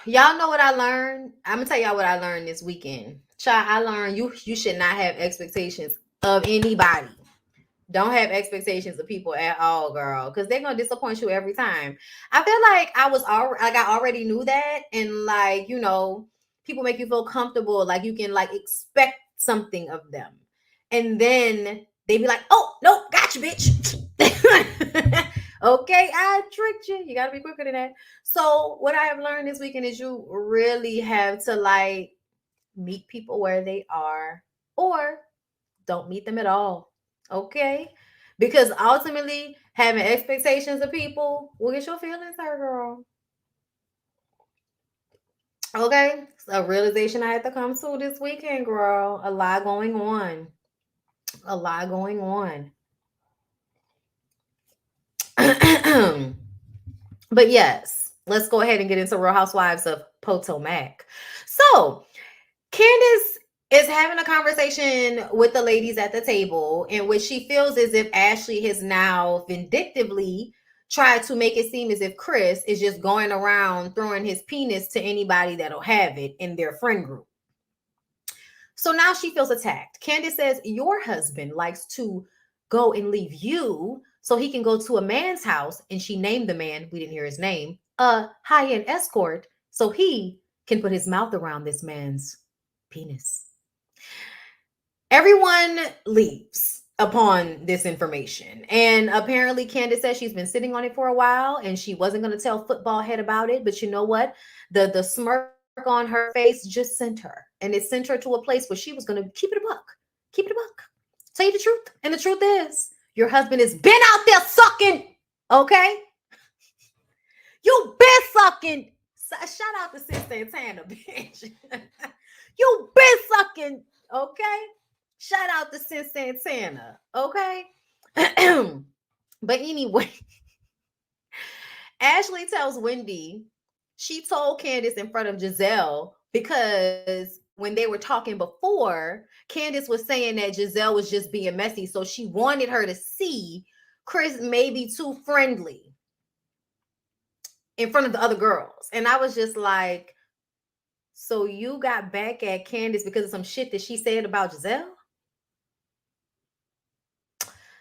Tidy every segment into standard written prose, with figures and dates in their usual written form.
Y'all know what I learned? I'm gonna tell y'all what I learned this weekend. Child, I learned you should not have expectations of anybody. Don't have expectations of people at all, girl, because they're gonna disappoint you every time. I feel like I already knew that, and like people make you feel comfortable, like you can like expect something of them, and then they be like, "Oh no, gotcha, bitch." Okay, I tricked you. You gotta be quicker than that. So what I have learned this weekend is you really have to like meet people where they are, or don't meet them at all. Okay? Because ultimately, having expectations of people will get your feelings hurt, girl. Okay? It's a realization I had to come to this weekend, girl. A lot going on. A lot going on. But yes, let's go ahead and get into Real Housewives of Potomac. So, Candace is having a conversation with the ladies at the table in which she feels as if Ashley has now vindictively tried to make it seem as if Chris is just going around throwing his penis to anybody that'll have it in their friend group. So now she feels attacked. Candace says, your husband likes to go and leave you so he can go to a man's house. And she named the man, we didn't hear his name, a high-end escort, so he can put his mouth around this man's penis. Everyone leaves upon this information. And apparently Candace says she's been sitting on it for a while and she wasn't going to tell Football Head about it. But you know what? The smirk on her face just sent her. And it sent her to a place where she was going to keep it a buck. Keep it a buck. Tell you the truth. And the truth is, your husband has been out there sucking. Okay? You been sucking. Shout out to Sis Santana, bitch. You been sucking. Okay? Shout out to Sis Santana. Okay? But anyway, Ashley tells Wendy she told Candace in front of Giselle because when they were talking before, Candace was saying that Giselle was just being messy. So she wanted her to see Chris maybe too friendly in front of the other girls. And I was just like, so you got back at Candace because of some shit that she said about Giselle?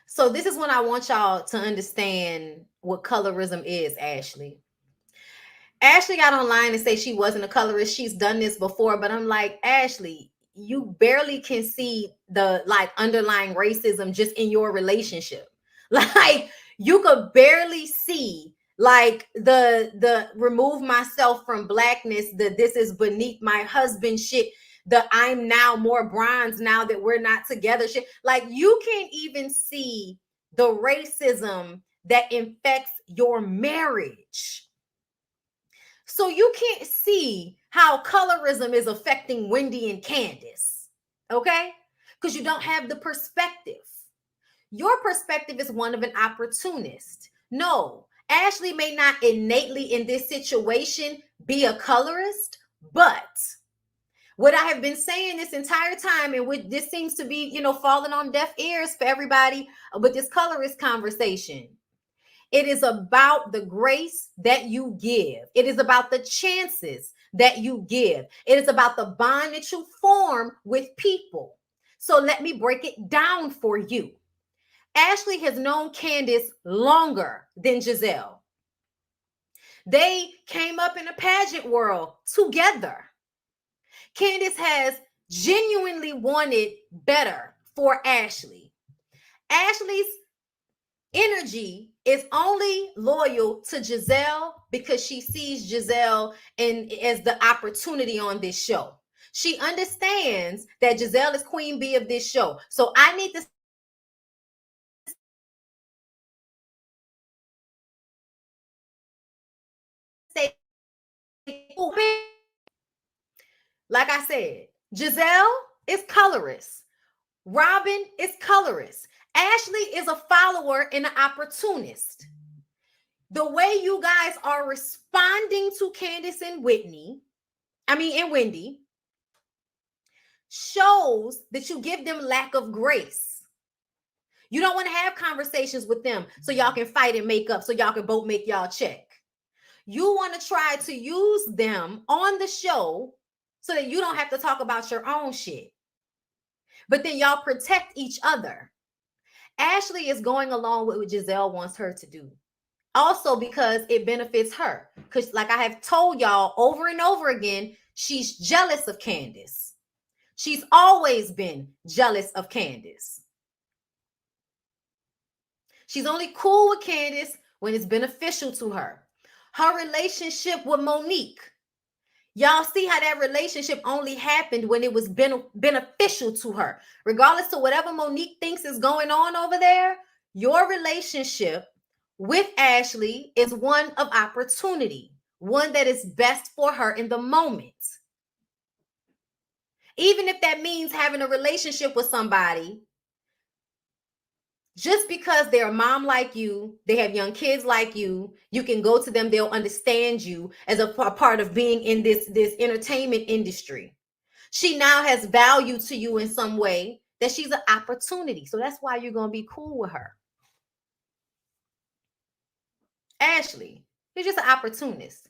So this is when I want y'all to understand what colorism is, Ashley. Ashley got online and say she wasn't a colorist. She's done this before, but I'm like, Ashley, you barely can see the like underlying racism just in your relationship. Like you could barely see like the remove myself from blackness, the this is beneath my husband shit, the I'm now more bronze now that we're not together shit. Like you can't even see the racism that infects your marriage. So you can't see how colorism is affecting Wendy and Candace, okay? Because you don't have the perspective. Your perspective is one of an opportunist. No, Ashley may not innately in this situation be a colorist, but what I have been saying this entire time, and what this seems to be, falling on deaf ears for everybody with this colorist conversation. It is about the grace that you give. It is about the chances that you give. It is about the bond that you form with people. So let me break it down for you. Ashley has known Candace longer than Giselle. They came up in a pageant world together. Candace has genuinely wanted better for Ashley. Ashley's energy is only loyal to Giselle because she sees Giselle as the opportunity on this show. She understands that Giselle is queen bee of this show. So I need to say, like I said, Giselle is colorist. Robin is colorist. Ashley is a follower and an opportunist. The way you guys are responding to Candace and Wendy, shows that you give them lack of grace. You don't want to have conversations with them so y'all can fight and make up, so y'all can both make y'all check. You want to try to use them on the show so that you don't have to talk about your own shit. But then y'all protect each other. Ashley is going along with what Giselle wants her to do. Also because it benefits her. Because like I have told y'all over and over again, she's jealous of Candace. She's always been jealous of Candace. She's only cool with Candace when it's beneficial to her. Her relationship with Monique. Y'all see how that relationship only happened when it was beneficial to her. Regardless to whatever Monique thinks is going on over there, your relationship with Ashley is one of opportunity, one that is best for her in the moment. Even if that means having a relationship with somebody, just because they're a mom like you, they have young kids like you can go to them, they'll understand you as a part of being in this entertainment industry. She now has value to you in some way that she's an opportunity. So that's why you're going to be cool with her. Ashley, you're just an opportunist.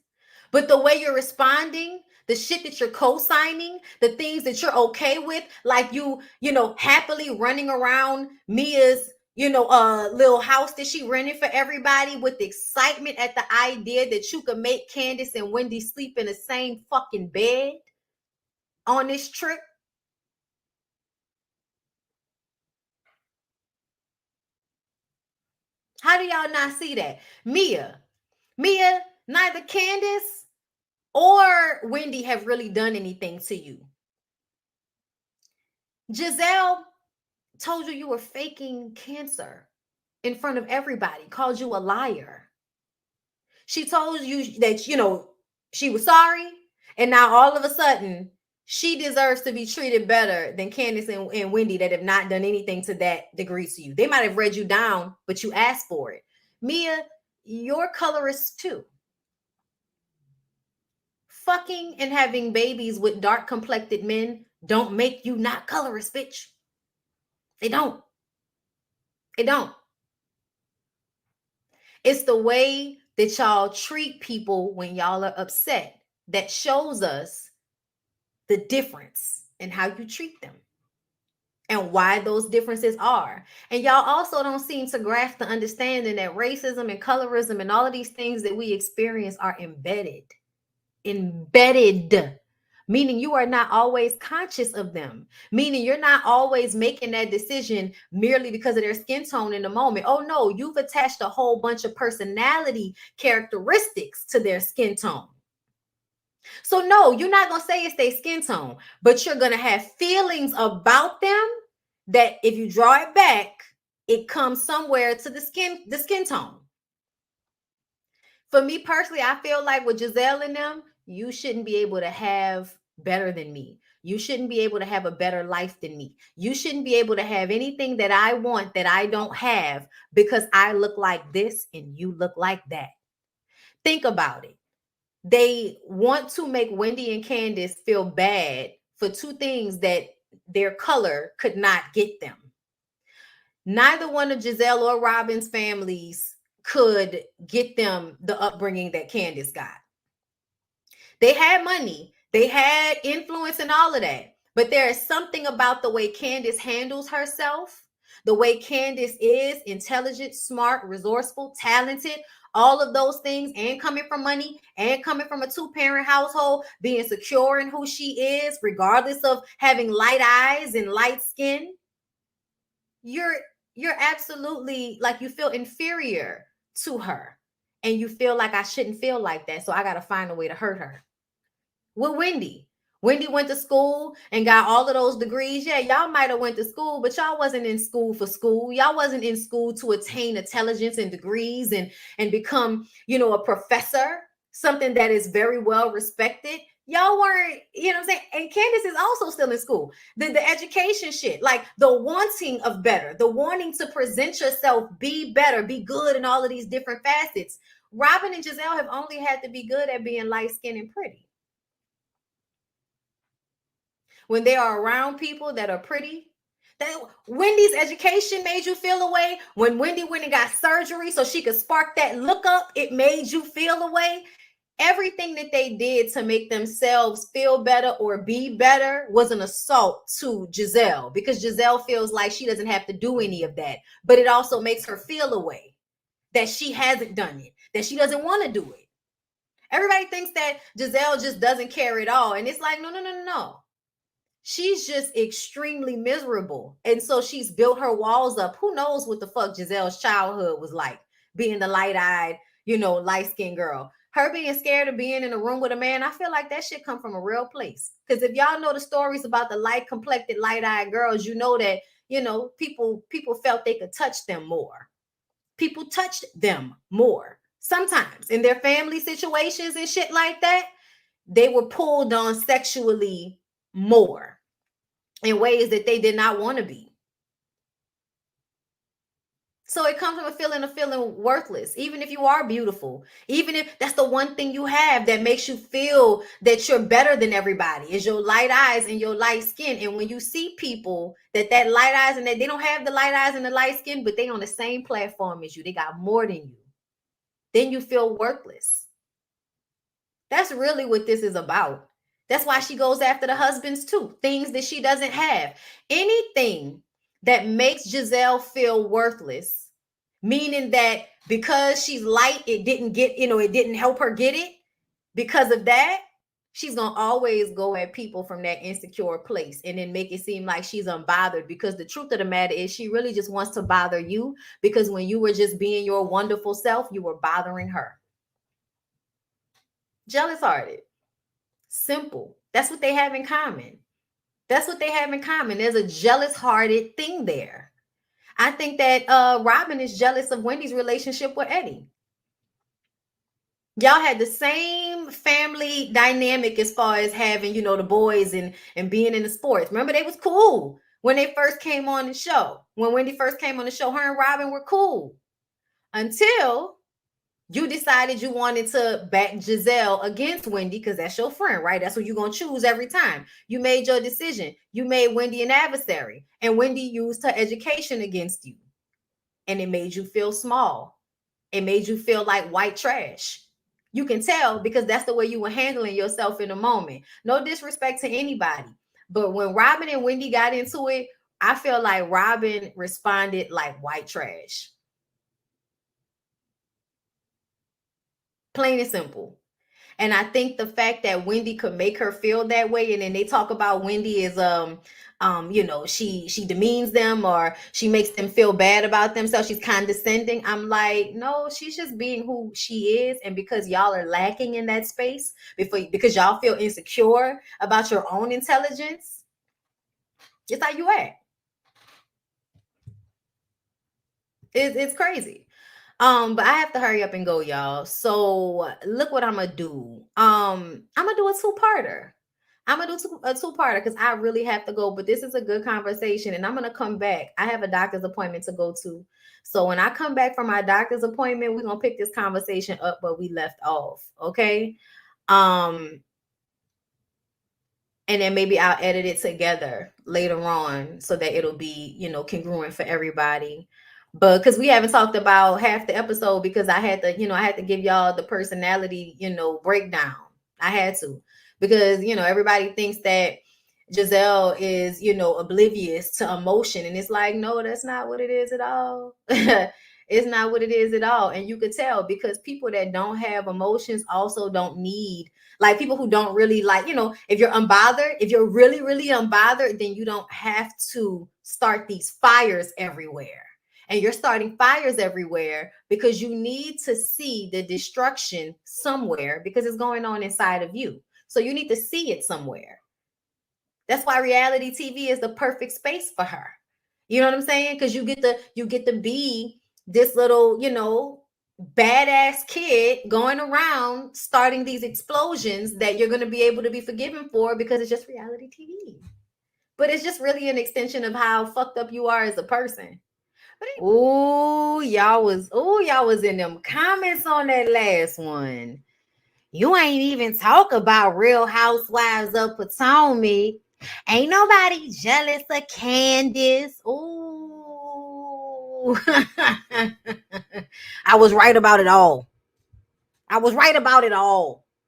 But the way you're responding, the shit that you're co-signing, the things that you're okay with, like you know, happily running around Mia's, little house that she rented for everybody with excitement at the idea that you could make Candace and Wendy sleep in the same fucking bed on this trip. How do y'all not see that? Mia, neither Candace or Wendy have really done anything to you. Giselle told you were faking cancer in front of everybody, called you a liar. She told you that, she was sorry. And now all of a sudden, she deserves to be treated better than Candace and Wendy that have not done anything to that degree to you. They might have read you down, but you asked for it. Mia, you're colorist too. Fucking and having babies with dark complected men don't make you not colorist, bitch. They don't. It don't. It's the way that y'all treat people when y'all are upset that shows us the difference in how you treat them and why those differences are. And y'all also don't seem to grasp the understanding that racism and colorism and all of these things that we experience are embedded, meaning you are not always conscious of them, meaning you're not always making that decision merely because of their skin tone in the moment. Oh no, you've attached a whole bunch of personality characteristics to their skin tone. So no, you're not going to say it's their skin tone, but you're going to have feelings about them that if you draw it back, it comes somewhere to the skin tone. For me personally, I feel like with Giselle and them, you shouldn't be able to have better than me. You shouldn't be able to have a better life than me. You shouldn't be able to have anything that I want that I don't have because I look like this and you look like that. Think about it. They want to make Wendy and Candace feel bad for two things that their color could not get them. Neither one of Giselle or Robin's families could get them the upbringing that Candace got. They had money, they had influence and all of that. But there is something about the way Candace handles herself, the way Candace is intelligent, smart, resourceful, talented, all of those things, and coming from money and coming from a two-parent household, being secure in who she is, regardless of having light eyes and light skin. You're absolutely like, you feel inferior to her and you feel like I shouldn't feel like that. So I got to find a way to hurt her. With Wendy went to school and got all of those degrees. Yeah, y'all might have went to school, but y'all wasn't in school for school. Y'all wasn't in school to attain intelligence and degrees and become, a professor, something that is very well respected. Y'all weren't, what I'm saying? And Candace is also still in school. The education shit, like the wanting of better, the wanting to present yourself, be better, be good in all of these different facets. Robin and Giselle have only had to be good at being light-skinned and pretty. When they are around people that are pretty, Wendy's education made you feel away. When Wendy went and got surgery so she could spark that look up, it made you feel away. everything that they did to make themselves feel better or be better was an assault to Giselle, because Giselle feels like she doesn't have to do any of that. But it also makes her feel a way that she hasn't done it, that she doesn't want to do it. Everybody thinks that Giselle just doesn't care at all. And it's like, no. She's just extremely miserable. And so she's built her walls up. Who knows what the fuck Giselle's childhood was like, being the light-eyed, light-skinned girl. Her being scared of being in a room with a man, I feel like that shit come from a real place. Because if y'all know the stories about the light-complected, light-eyed girls, you know that, people felt they could touch them more. People touched them more. Sometimes in their family situations and shit like that, they were pulled on sexually more in ways that they did not want to be. So it comes from a feeling worthless, even if you are beautiful, even if that's the one thing you have that makes you feel that you're better than everybody, is your light eyes and your light skin. And when you see people that light eyes and that they don't have the light eyes and the light skin, but they on the same platform as you, they got more than you, then you feel worthless. That's really what this is about. That's why she goes after the husbands too, things that she doesn't have. Anything that makes Giselle feel worthless, meaning that because she's light, it didn't help her get it. Because of that, she's going to always go at people from that insecure place and then make it seem like she's unbothered, because the truth of the matter is she really just wants to bother you, because when you were just being your wonderful self, you were bothering her. Jealous-hearted. Simple. That's what they have in common. There's a jealous-hearted thing there. I think that Robin is jealous of Wendy's relationship with Eddie. Y'all had the same family dynamic as far as having, the boys and being in the sports. Remember, they was cool when they first came on the show. When Wendy first came on the show, her and Robin were cool. Until you decided you wanted to back Giselle against Wendy, because that's your friend, right? That's what you're going to choose every time. You made your decision. You made Wendy an adversary, and Wendy used her education against you. And it made you feel small. It made you feel like white trash. You can tell, because that's the way you were handling yourself in the moment. No disrespect to anybody. But when Robin and Wendy got into it, I feel like Robin responded like white trash. Plain and simple. And I think the fact that Wendy could make her feel that way, and then they talk about Wendy as she demeans them, or she makes them feel bad about themselves. She's condescending. I'm like, no, she's just being who she is. And because y'all are lacking in that space, because y'all feel insecure about your own intelligence, it's how you act. It's crazy. But I have to hurry up and go, y'all. So look what I'm gonna do. I'm gonna do a two-parter. I'm gonna do a two-parter because I really have to go. But this is a good conversation, and I'm gonna come back. I have a doctor's appointment to go to. So when I come back from my doctor's appointment, we're gonna pick this conversation up where we left off. Okay. And then maybe I'll edit it together later on so that it'll be, congruent for everybody. But because we haven't talked about half the episode, because I had to give y'all the personality, breakdown. I had to, because, everybody thinks that Giselle is, oblivious to emotion. And it's like, no, that's not what it is at all. It's not what it is at all. And you could tell, because people that don't have emotions also don't need, like, people who don't really, like, if you're unbothered, if you're really, really unbothered, then you don't have to start these fires everywhere. And you're starting fires everywhere because you need to see the destruction somewhere, because it's going on inside of you. So you need to see it somewhere. That's why reality TV is the perfect space for her. You know what I'm saying? Because you get to be this little, badass kid going around starting these explosions that you're going to be able to be forgiven for, because it's just reality TV. But it's just really an extension of how fucked up you are as a person. Y'all was in them comments on that last one. You ain't even talk about Real Housewives of Potomac. Ain't nobody jealous of Candace. Ooh. I was right about it all.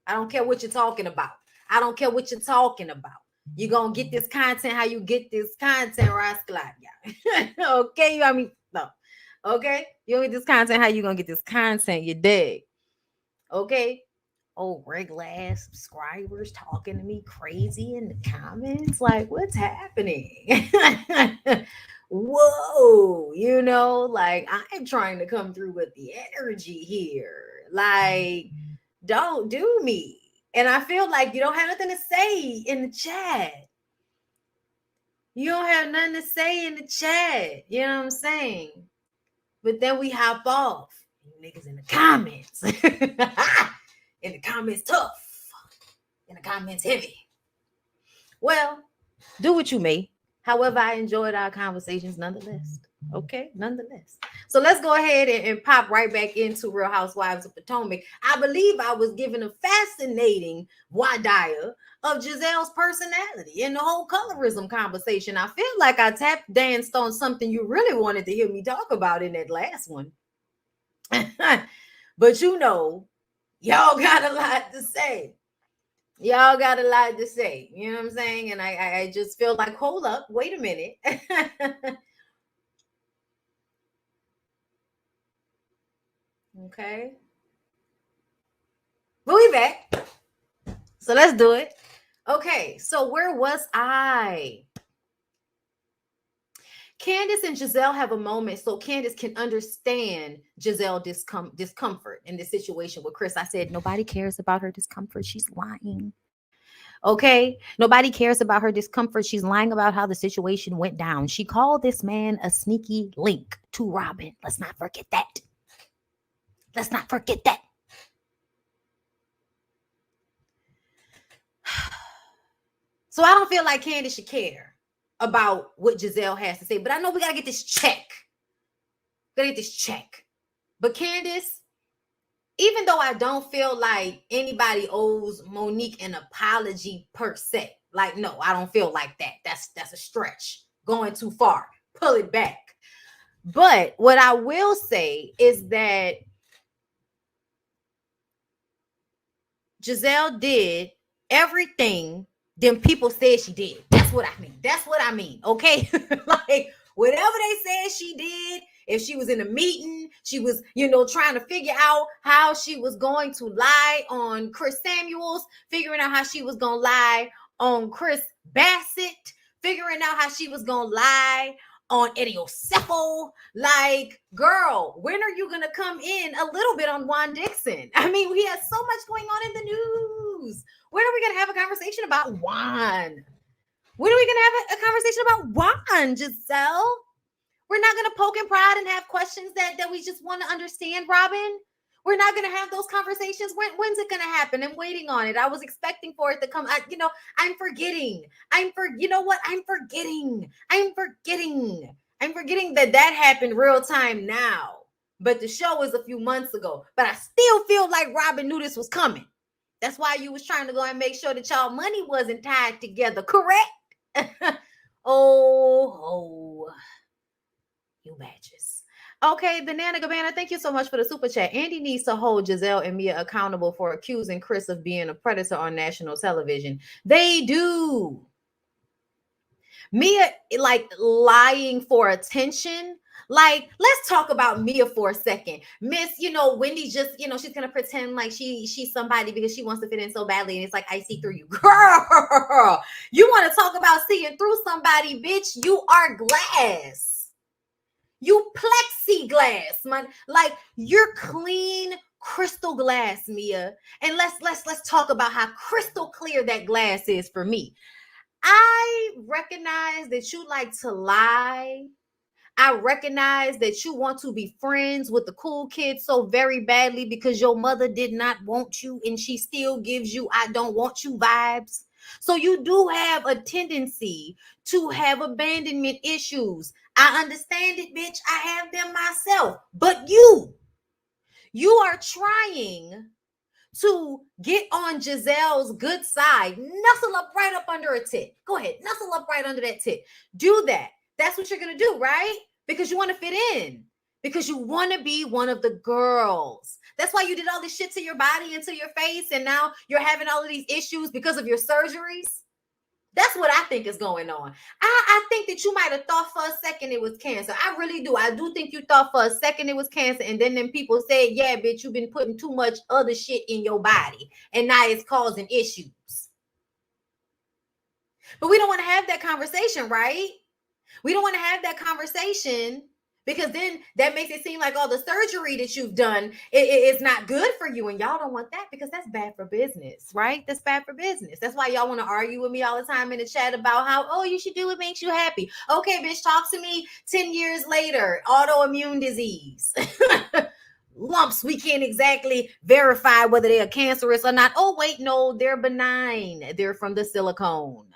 I don't care what you're talking about. I don't care what you're talking about. You're going to get this content how you get this content, rascal. Okay? I mean, no. Okay? You don't get this content how you going to get this content. You dig? Okay? Oh, regular ass subscribers talking to me crazy in the comments. Like, what's happening? Whoa, like I'm trying to come through with the energy here. Like, don't do me. And I feel like you don't have nothing to say in the chat. You don't have nothing to say in the chat. You know what I'm saying? But then we hop off. You niggas in the comments. In the comments, tough. In the comments, heavy. Well, do what you may. However, I enjoyed our conversations nonetheless. Okay, nonetheless. So let's go ahead and pop right back into Real Housewives of Potomac. I believe I was given a fascinating wadaya of Giselle's personality and the whole colorism conversation. I feel like I tap danced on something you really wanted to hear me talk about in that last one. But y'all got a lot to say. Y'all got a lot to say. You know what I'm saying? And I just feel like, hold up, wait a minute. Okay. But we back. So let's do it. Okay, so where was I? Candace and Giselle have a moment so Candace can understand Giselle's discomfort in this situation with Chris. I said, nobody cares about her discomfort. She's lying. Okay? Nobody cares about her discomfort. She's lying about how the situation went down. She called this man a sneaky link to Robin. Let's not forget that. Let's not forget that. So I don't feel like Candace should care about what Giselle has to say, but I know we got to get this check. Gotta get this check. But Candace, even though I don't feel like anybody owes Monique an apology per se, like, no, I don't feel like that. That's a stretch. Going too far. Pull it back. But what I will say is that Giselle did everything them people said she did. That's what I mean. Okay? Like, whatever they said she did, if she was in a meeting, she was, trying to figure out how she was going to lie on Chris Samuels, figuring out how she was going to lie on Chris Bassett, figuring out how she was going to lie on Eddie Osefo. Like, girl, when are you going to come in a little bit on Juan Dixon? I mean, we have so much going on in the news. When are we going to have a conversation about Juan? When are we going to have a conversation about Juan, Giselle? We're not going to poke and prod and have questions that we just want to understand, Robin. We're not going to have those conversations. When's it going to happen? I'm waiting on it. I was expecting for it to come. I'm forgetting. I'm forgetting that happened real time now. But the show was a few months ago. But I still feel like Robin knew this was coming. That's why you was trying to go and make sure that y'all money wasn't tied together, correct? Oh, you matches. Okay, Banana Gabbana, thank you so much for the super chat. Andy needs to hold Giselle and Mia accountable for accusing Chris of being a predator on national television. They do. Mia, like, lying for attention. Like, let's talk about Mia for a second. Miss, Wendy just, she's going to pretend like she's somebody because she wants to fit in so badly. And it's like, I see through you. Girl, you want to talk about seeing through somebody, bitch? You are glass. You plexiglass, man. Like, you're clean crystal glass, Mia. And let's talk about how crystal clear that glass is for me. I recognize that you like to lie. I recognize that you want to be friends with the cool kids so very badly because your mother did not want you and she still gives you I don't want you vibes. So you do have a tendency to have abandonment issues. I understand it, bitch. I have them myself. But you are trying to get on Giselle's good side. Nuzzle up right up under a tit. Go ahead. Nuzzle up right under that tit. Do that. That's what you're going to do, right? Because you want to fit in. because you want to be one of the girls. That's why you did all this shit to your body and to your face, and now you're having all of these issues because of your surgeries. That's what I think is going on. I think that you might have thought for a second it was cancer. I really do. I do think you thought for a second it was cancer, and then people said, yeah, bitch, you've been putting too much other shit in your body, and now it's causing issues. But we don't want to have that conversation, right? We don't want to have that conversation, because then that makes it seem like all the surgery that you've done is not good for you. And y'all don't want that, because that's bad for business, right? That's bad for business. That's why y'all want to argue with me all the time in the chat about how, oh, you should do what makes you happy. Okay, bitch, talk to me 10 years later. Autoimmune disease. Lumps, we can't exactly verify whether they are cancerous or not. Oh, wait, no, they're benign. They're from the silicone.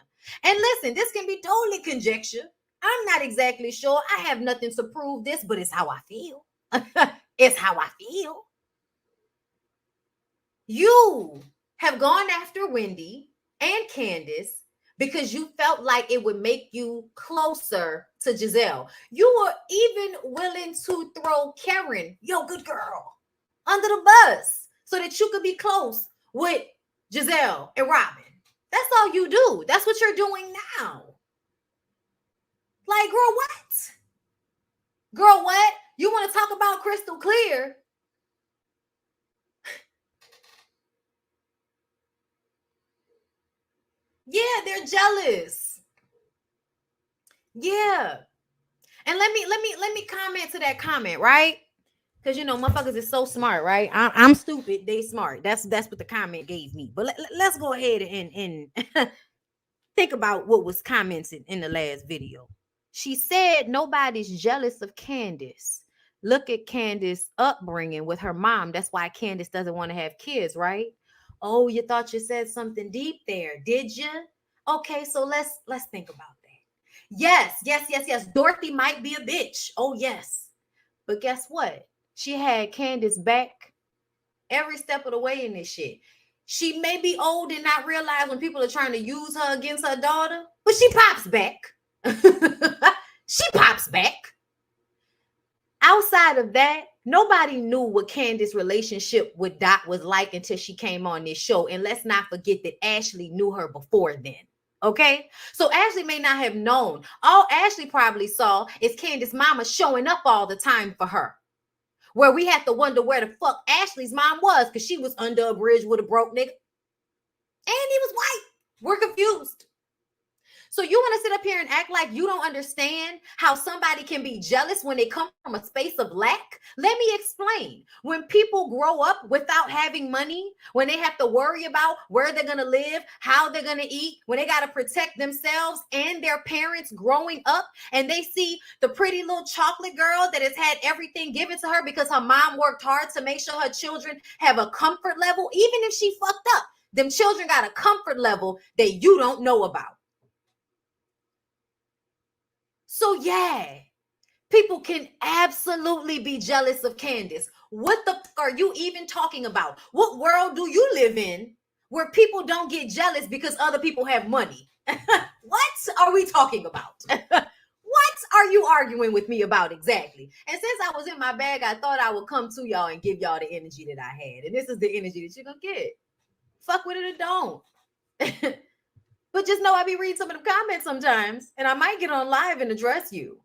And listen, this can be totally conjecture. I'm not exactly sure. I have nothing to prove this, but it's how I feel. It's how I feel. You have gone after Wendy and Candace because you felt like it would make you closer to Giselle. You were even willing to throw Karen, your good girl, under the bus so that you could be close with Giselle and Robin. That's all you do. That's what you're doing now. Like, girl, what? Girl, what? You want to talk about crystal clear? Yeah, they're jealous. Yeah. And let me comment to that comment, right? Because, you know, motherfuckers is so smart, right? I'm stupid. They smart. That's what the comment gave me. But let's go ahead and think about what was commented in the last video. She said nobody's jealous of Candace. Look at Candace's upbringing with her mom. That's why Candace doesn't want to have kids, right? Oh, you thought you said something deep there, did you? Okay, so let's think about that. Yes. Dorothy might be a bitch. Oh, yes. But guess what? She had Candace back every step of the way in this shit. She may be old and not realize when people are trying to use her against her daughter, but she pops back. She pops back. Outside of that, nobody knew what Candace's relationship with Dot was like until she came on this show. And let's not forget that Ashley knew her before then. Okay, so Ashley may not have known. All Ashley probably saw is Candace's mama showing up all the time for her, where we have to wonder where the fuck Ashley's mom was, because she was under a bridge with a broke nigga. And he was white. We're confused. So you want to sit up here and act like you don't understand how somebody can be jealous when they come from a space of lack? Let me explain. When people grow up without having money, when they have to worry about where they're going to live, how they're going to eat, when they got to protect themselves and their parents growing up, and they see the pretty little chocolate girl that has had everything given to her because her mom worked hard to make sure her children have a comfort level, even if she fucked up, them children got a comfort level that you don't know about. So yeah, people can absolutely be jealous of Candace. What the fuck are you even talking about? What world do you live in where people don't get jealous because other people have money? What are we talking about? What are you arguing with me about exactly? And since I was in my bag, I thought I would come to y'all and give y'all the energy that I had. And this is the energy that you're going to get. Fuck with it or don't. But just know I be reading some of the comments sometimes, and I might get on live and address you.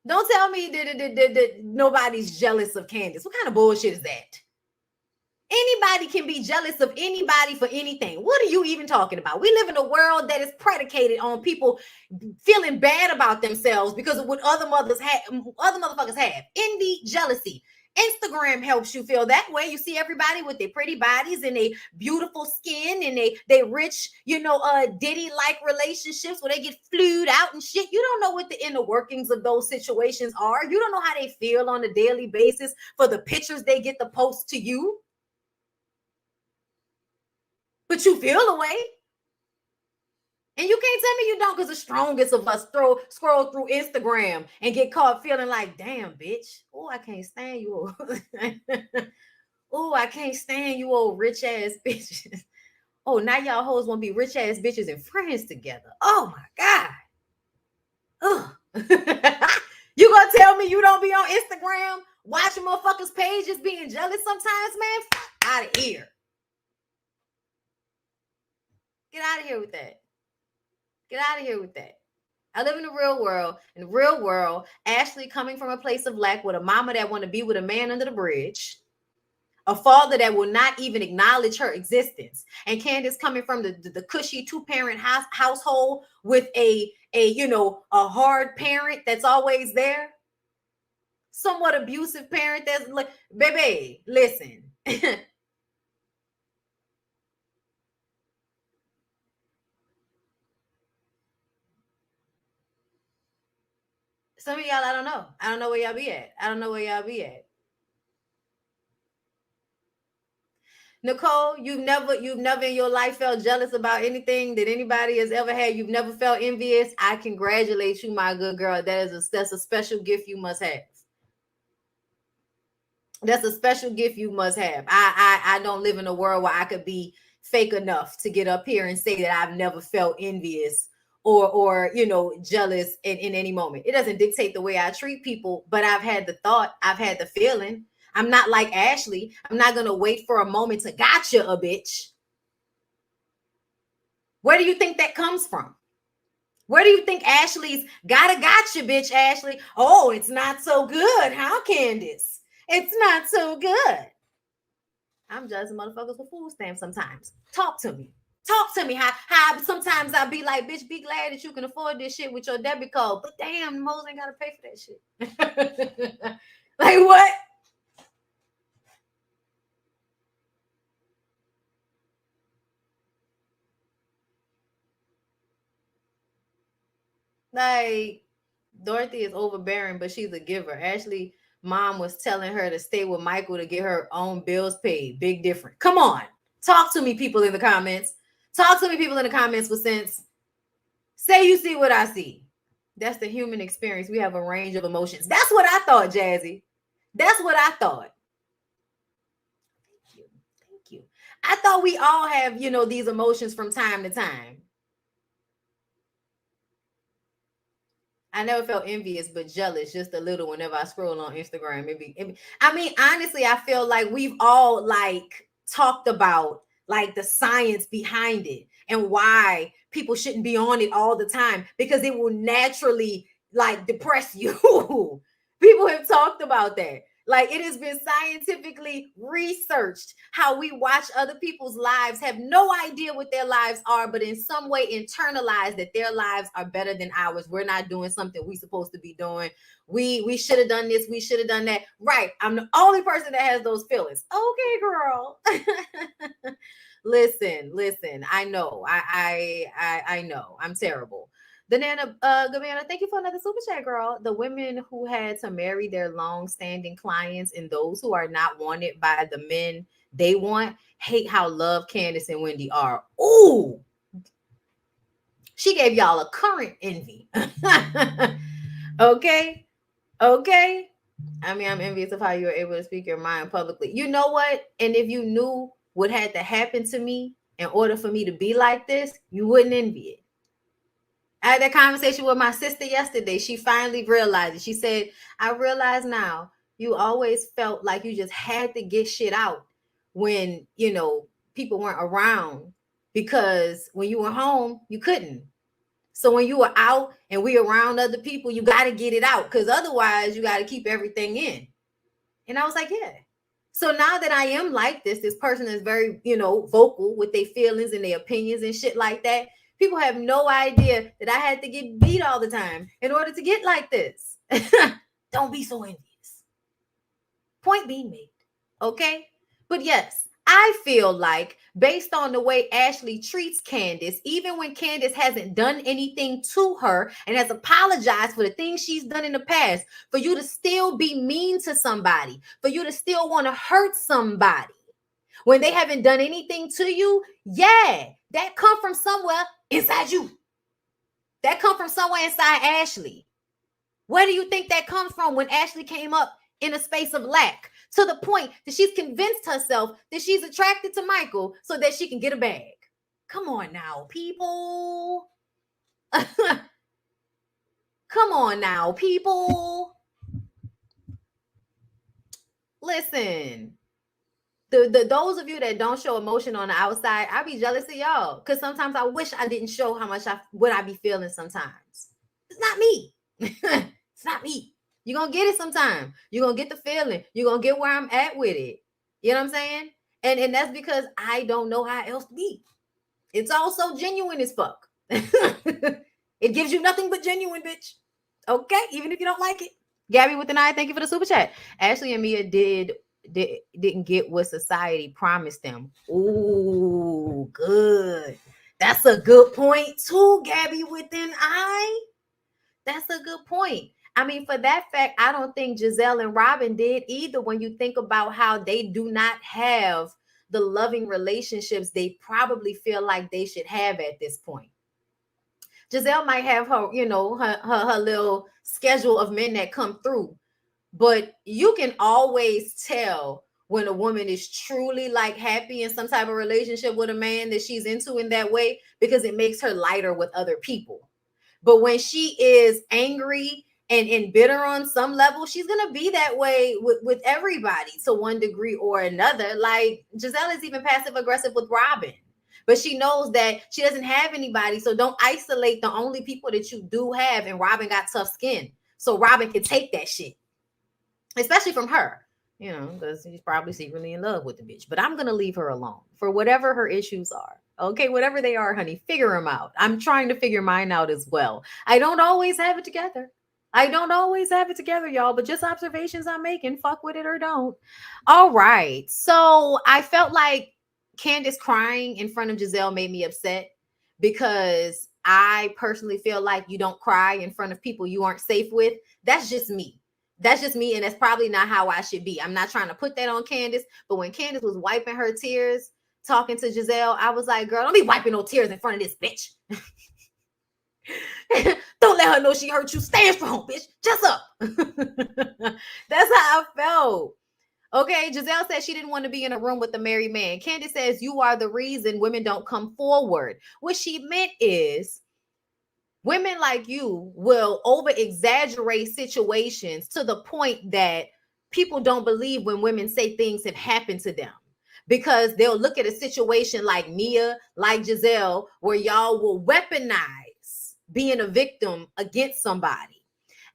Don't tell me that nobody's jealous of Candace. What kind of bullshit is that? Anybody can be jealous of anybody for anything. What are you even talking about? We live in a world that is predicated on people feeling bad about themselves because of what other motherfuckers have. Envy, jealousy. Instagram helps you feel that way. You see everybody with their pretty bodies and their beautiful skin and they rich, Diddy-like relationships where they get flued out and shit. You don't know what the inner workings of those situations are. You don't know how they feel on a daily basis for the pictures they get to post to you. But you feel a way. And you can't tell me you don't, because the strongest of us scroll through Instagram and get caught feeling like, damn, bitch. Oh, I can't stand you. Oh, I can't stand you old rich ass bitches. Oh, now y'all hoes want to be rich ass bitches and friends together. Oh my God. Ugh. You gonna tell me you don't be on Instagram watching motherfuckers' pages being jealous sometimes, man? Fuck out of here. Get out of here with that. Get out of here with that. I live in the real world. In the real world, Ashley coming from a place of lack with a mama that want to be with a man under the bridge, a father that will not even acknowledge her existence, and Candace coming from the cushy two-parent household with a hard parent that's always there, somewhat abusive parent that's like, baby, listen. Some of y'all, I don't know. I don't know where y'all be at. I don't know where y'all be at. Nicole, you've never in your life felt jealous about anything that anybody has ever had. You've never felt envious. I congratulate you, my good girl. That's a special gift you must have. That's a special gift you must have. I don't live in a world where I could be fake enough to get up here and say that I've never felt envious or jealous in any moment. It doesn't dictate the way I treat people, but I've had the thought, I've had the feeling. I'm not like Ashley. I'm not gonna wait for a moment to gotcha a bitch. Where do you think that comes from? Where do you think Ashley's gotcha, bitch, Ashley? Oh, it's not so good, huh, Candace? It's not so good. I'm judging motherfuckers with food stamps sometimes. Talk to me. Talk to me. How sometimes I'll be like, bitch, be glad that you can afford this shit with your debit card. But damn, Mose ain't gotta pay for that shit. Like what? Like Dorothy is overbearing, but she's a giver. Ashley mom was telling her to stay with Michael to get her own bills paid. Big difference. Come on. Talk to me, people in the comments. Talk to me, people in the comments with sense. Say you see what I see. That's the human experience. We have a range of emotions. That's what I thought, Jazzy. That's what I thought. Thank you. Thank you. I thought we all have, these emotions from time to time. I never felt envious, but jealous just a little whenever I scroll on Instagram. I mean, honestly, I feel like we've all talked about the science behind it and why people shouldn't be on it all the time because it will naturally depress you. People have talked about that. It has been scientifically researched how we watch other people's lives, have no idea what their lives are, but in some way internalize that their lives are better than ours. We're not doing something we're supposed to be doing. We should have done this. We should have done that. Right. I'm the only person that has those feelings. Okay, girl. Listen. I know. I know. I'm terrible. The Nana Gavana, thank you for another super chat, girl. The women who had to marry their long-standing clients and those who are not wanted by the men they want hate how loved Candace and Wendy are. Ooh, she gave y'all a current envy. Okay. I mean, I'm envious of how you were able to speak your mind publicly. You know what? And if you knew what had to happen to me in order for me to be like this, you wouldn't envy it. I had that conversation with my sister yesterday. She finally realized it. She said, I realize now you always felt like you just had to get shit out when, people weren't around because when you were home, you couldn't. So when you were out and we around other people, you got to get it out because otherwise you got to keep everything in. And I was like, yeah. So now that I am like this person is very, vocal with their feelings and their opinions and shit like that. People have no idea that I had to get beat all the time in order to get like this. Don't be so envious. Point being made. Okay? But yes, I feel like based on the way Ashley treats Candace, even when Candace hasn't done anything to her and has apologized for the things she's done in the past, for you to still be mean to somebody, for you to still want to hurt somebody when they haven't done anything to you, yeah, that come from somewhere inside you. That come from somewhere inside Ashley. Where do you think that comes from when Ashley came up in a space of lack to the point that she's convinced herself that she's attracted to Michael so that she can get a bag? Come on now, people. Come Come on now, people. Listen. The those of you that don't show emotion on the outside, I be jealous of y'all. Cause sometimes I wish I didn't show how much I be feeling sometimes. It's not me. It's not me. You're gonna get it sometime. You're gonna get the feeling. You're gonna get where I'm at with it. You know what I'm saying? And that's because I don't know how else to be. It's all so genuine as fuck. It gives you nothing but genuine, bitch. Okay, even if you don't like it. Gabby with an eye, thank you for the super chat. Ashley and Mia didn't get what society promised them. Ooh, good. That's a good point too, Gabby with an eye. That's a good point. I mean, for that fact, I don't think Giselle and Robin did either when you think about how they do not have the loving relationships they probably feel like they should have at this point. Giselle might have her, her little schedule of men that come through, but you can always tell when a woman is truly like happy in some type of relationship with a man that she's into in that way, because it makes her lighter with other people. But when she is angry and bitter on some level, she's gonna be that way with everybody to one degree or another. Like Giselle is even passive aggressive with Robin, but she knows that she doesn't have anybody, so don't isolate the only people that you do have. And Robin got tough skin, so Robin can take that shit, especially from her, because she's probably secretly in love with the bitch. But I'm gonna leave her alone for whatever her issues are. Okay, whatever they are, honey, figure them out. I'm trying to figure mine out as well. I don't always have it together. Y'all, but just observations I'm making. Fuck with it or don't. All right. So I felt like Candace crying in front of Giselle made me upset, because I personally feel like you don't cry in front of people you aren't safe with. That's just me. And that's probably not how I should be. I'm not trying to put that on Candace, but when Candace was wiping her tears talking to Giselle, I was like, girl, don't be wiping no tears in front of this bitch. Don't let her know she hurt you. Stand strong, bitch. Just up. That's how I felt. Okay, Giselle said she didn't want to be in a room with a married man. Candace says you are the reason women don't come forward. What she meant is women like you will over exaggerate situations to the point that people don't believe when women say things have happened to them, because they'll look at a situation like Mia, like Giselle, where y'all will weaponize being a victim against somebody.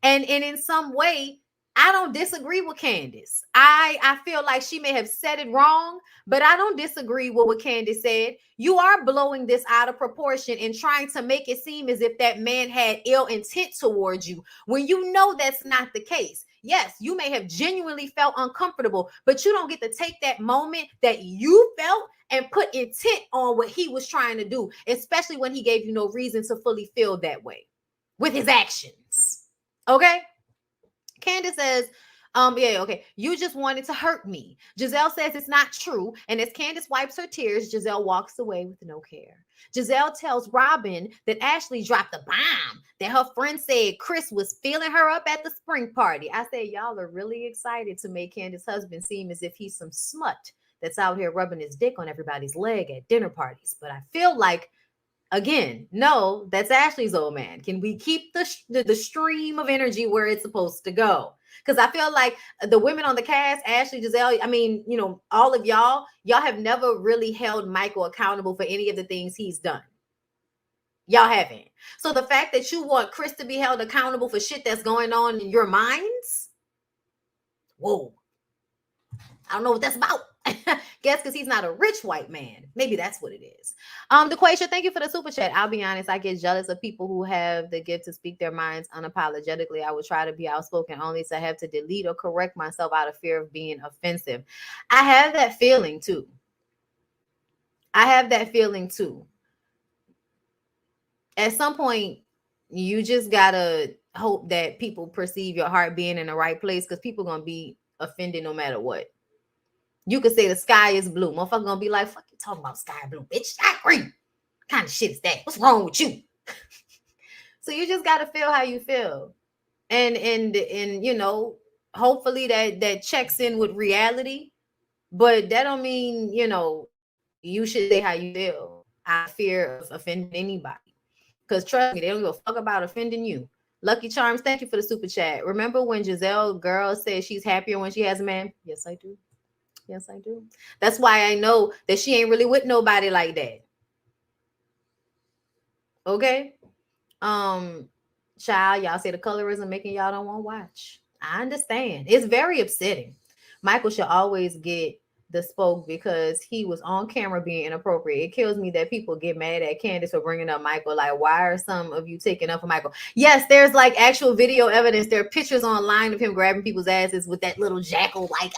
And in some way, I don't disagree with Candace. I feel like she may have said it wrong, but I don't disagree with what Candace said. You are blowing this out of proportion and trying to make it seem as if that man had ill intent towards you, when you know that's not the case. Yes, you may have genuinely felt uncomfortable, but you don't get to take that moment that you felt and put intent on what he was trying to do, especially when he gave you no reason to fully feel that way with his actions. Okay? Candace says, yeah, okay. You just wanted to hurt me. Giselle says it's not true. And as Candace wipes her tears, Giselle walks away with no care. Giselle tells Robin that Ashley dropped a bomb, that her friend said Chris was feeling her up at the spring party. I said, y'all are really excited to make Candace's husband seem as if he's some smut that's out here rubbing his dick on everybody's leg at dinner parties. But I feel like, again, no, that's Ashley's old man. Can we keep the stream of energy where it's supposed to go? Because I feel like the women on the cast, Ashley, Giselle, I mean, all of y'all have never really held Michael accountable for any of the things he's done. Y'all haven't. So the fact that you want Chris to be held accountable for shit that's going on in your minds, whoa. I don't know what that's about. Guess because he's not a rich white man. Maybe that's what it is. DeQuasia, thank you for the super chat. I'll be honest, I get jealous of people who have the gift to speak their minds unapologetically. I would try to be outspoken only to have to delete or correct myself out of fear of being offensive. I have that feeling too. At some point, you just gotta hope that people perceive your heart being in the right place, because people gonna be offended no matter what. You could say the sky is blue. Motherfucker gonna be like, fuck you talking about sky blue, bitch. Sky green. What kind of shit is that? What's wrong with you? So you just gotta feel how you feel. And hopefully that checks in with reality. But that don't mean, you should say how you feel. I fear of offending anybody. Because trust me, they don't give a fuck about offending you. Lucky Charms, thank you for the super chat. Remember when Giselle girl said she's happier when she has a man? Yes, I do. Yes, I do. That's why I know that she ain't really with nobody like that. Okay. Child, y'all say the colorism making y'all don't want to watch. I understand. It's very upsetting. Michael should always get the spoke because he was on camera being inappropriate. It kills me that people get mad at Candace for bringing up Michael. Like, why are some of you taking up for Michael? Yes, there's like actual video evidence. There are pictures online of him grabbing people's asses with that little jackal like.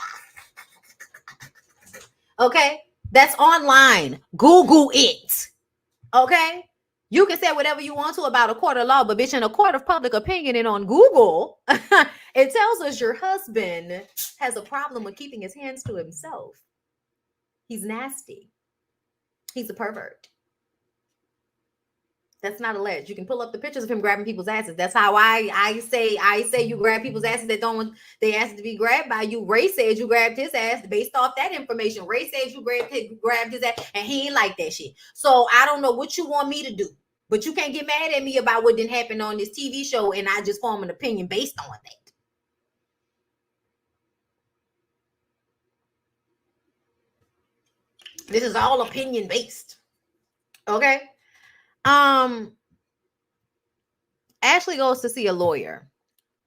Okay, that's online. Google it. Okay. You can say whatever you want to about a court of law, but bitch, in a court of public opinion and on Google, it tells us your husband has a problem with keeping his hands to himself. He's nasty. He's a pervert. That's not alleged. You can pull up the pictures of him grabbing people's asses. That's how I say you grab people's asses that don't want their asses to be grabbed by you. Ray said you grabbed his ass based off that information. Ray says you grabbed his ass, and he ain't like that shit. So I don't know what you want me to do, but you can't get mad at me about what didn't happen on this TV show, and I just form an opinion based on that. This is all opinion based. Okay. Ashley goes to see a lawyer.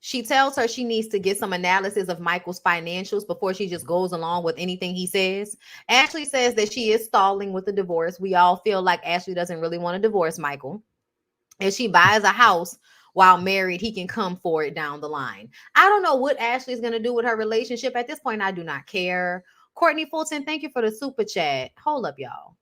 She tells her she needs to get some analysis of Michael's financials before she just goes along with anything he says. Ashley says that she is stalling with the divorce. We all feel like Ashley doesn't really want to divorce Michael. If she buys a house while married, he can come for it down the line. I don't know what Ashley's going to do with her relationship. At this point, I do not care. Courtney Fulton, thank you for the super chat. Hold up, y'all.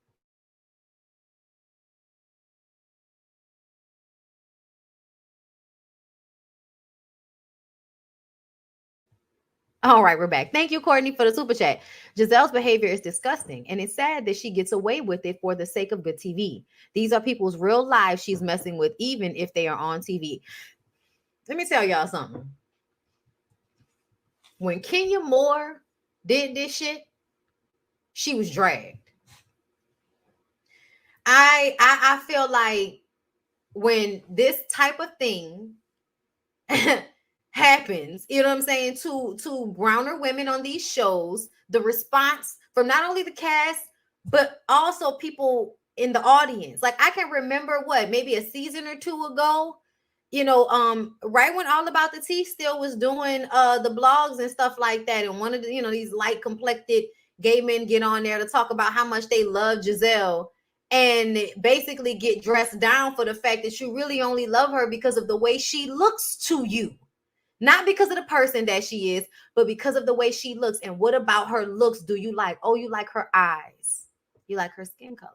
All right, we're back. Thank you, Courtney, for the super chat. Giselle's behavior is disgusting, and it's sad that she gets away with it for the sake of good TV. These are people's real lives she's messing with, even if they are on TV. Let me tell y'all something. When Kenya Moore did this shit, she was dragged. I feel like when this type of thing happens, you know what I'm saying, to browner women on these shows, the response from not only the cast but also people in the audience. Like I can remember maybe a season or two ago, right when All About the Tea still was doing the blogs and stuff like that, and one of the, these light complected gay men get on there to talk about how much they love Giselle and basically get dressed down for the fact that you really only love her because of the way she looks to you. Not because of the person that she is, but because of the way she looks. And what about her looks do you like? Oh, you like her eyes. You like her skin color.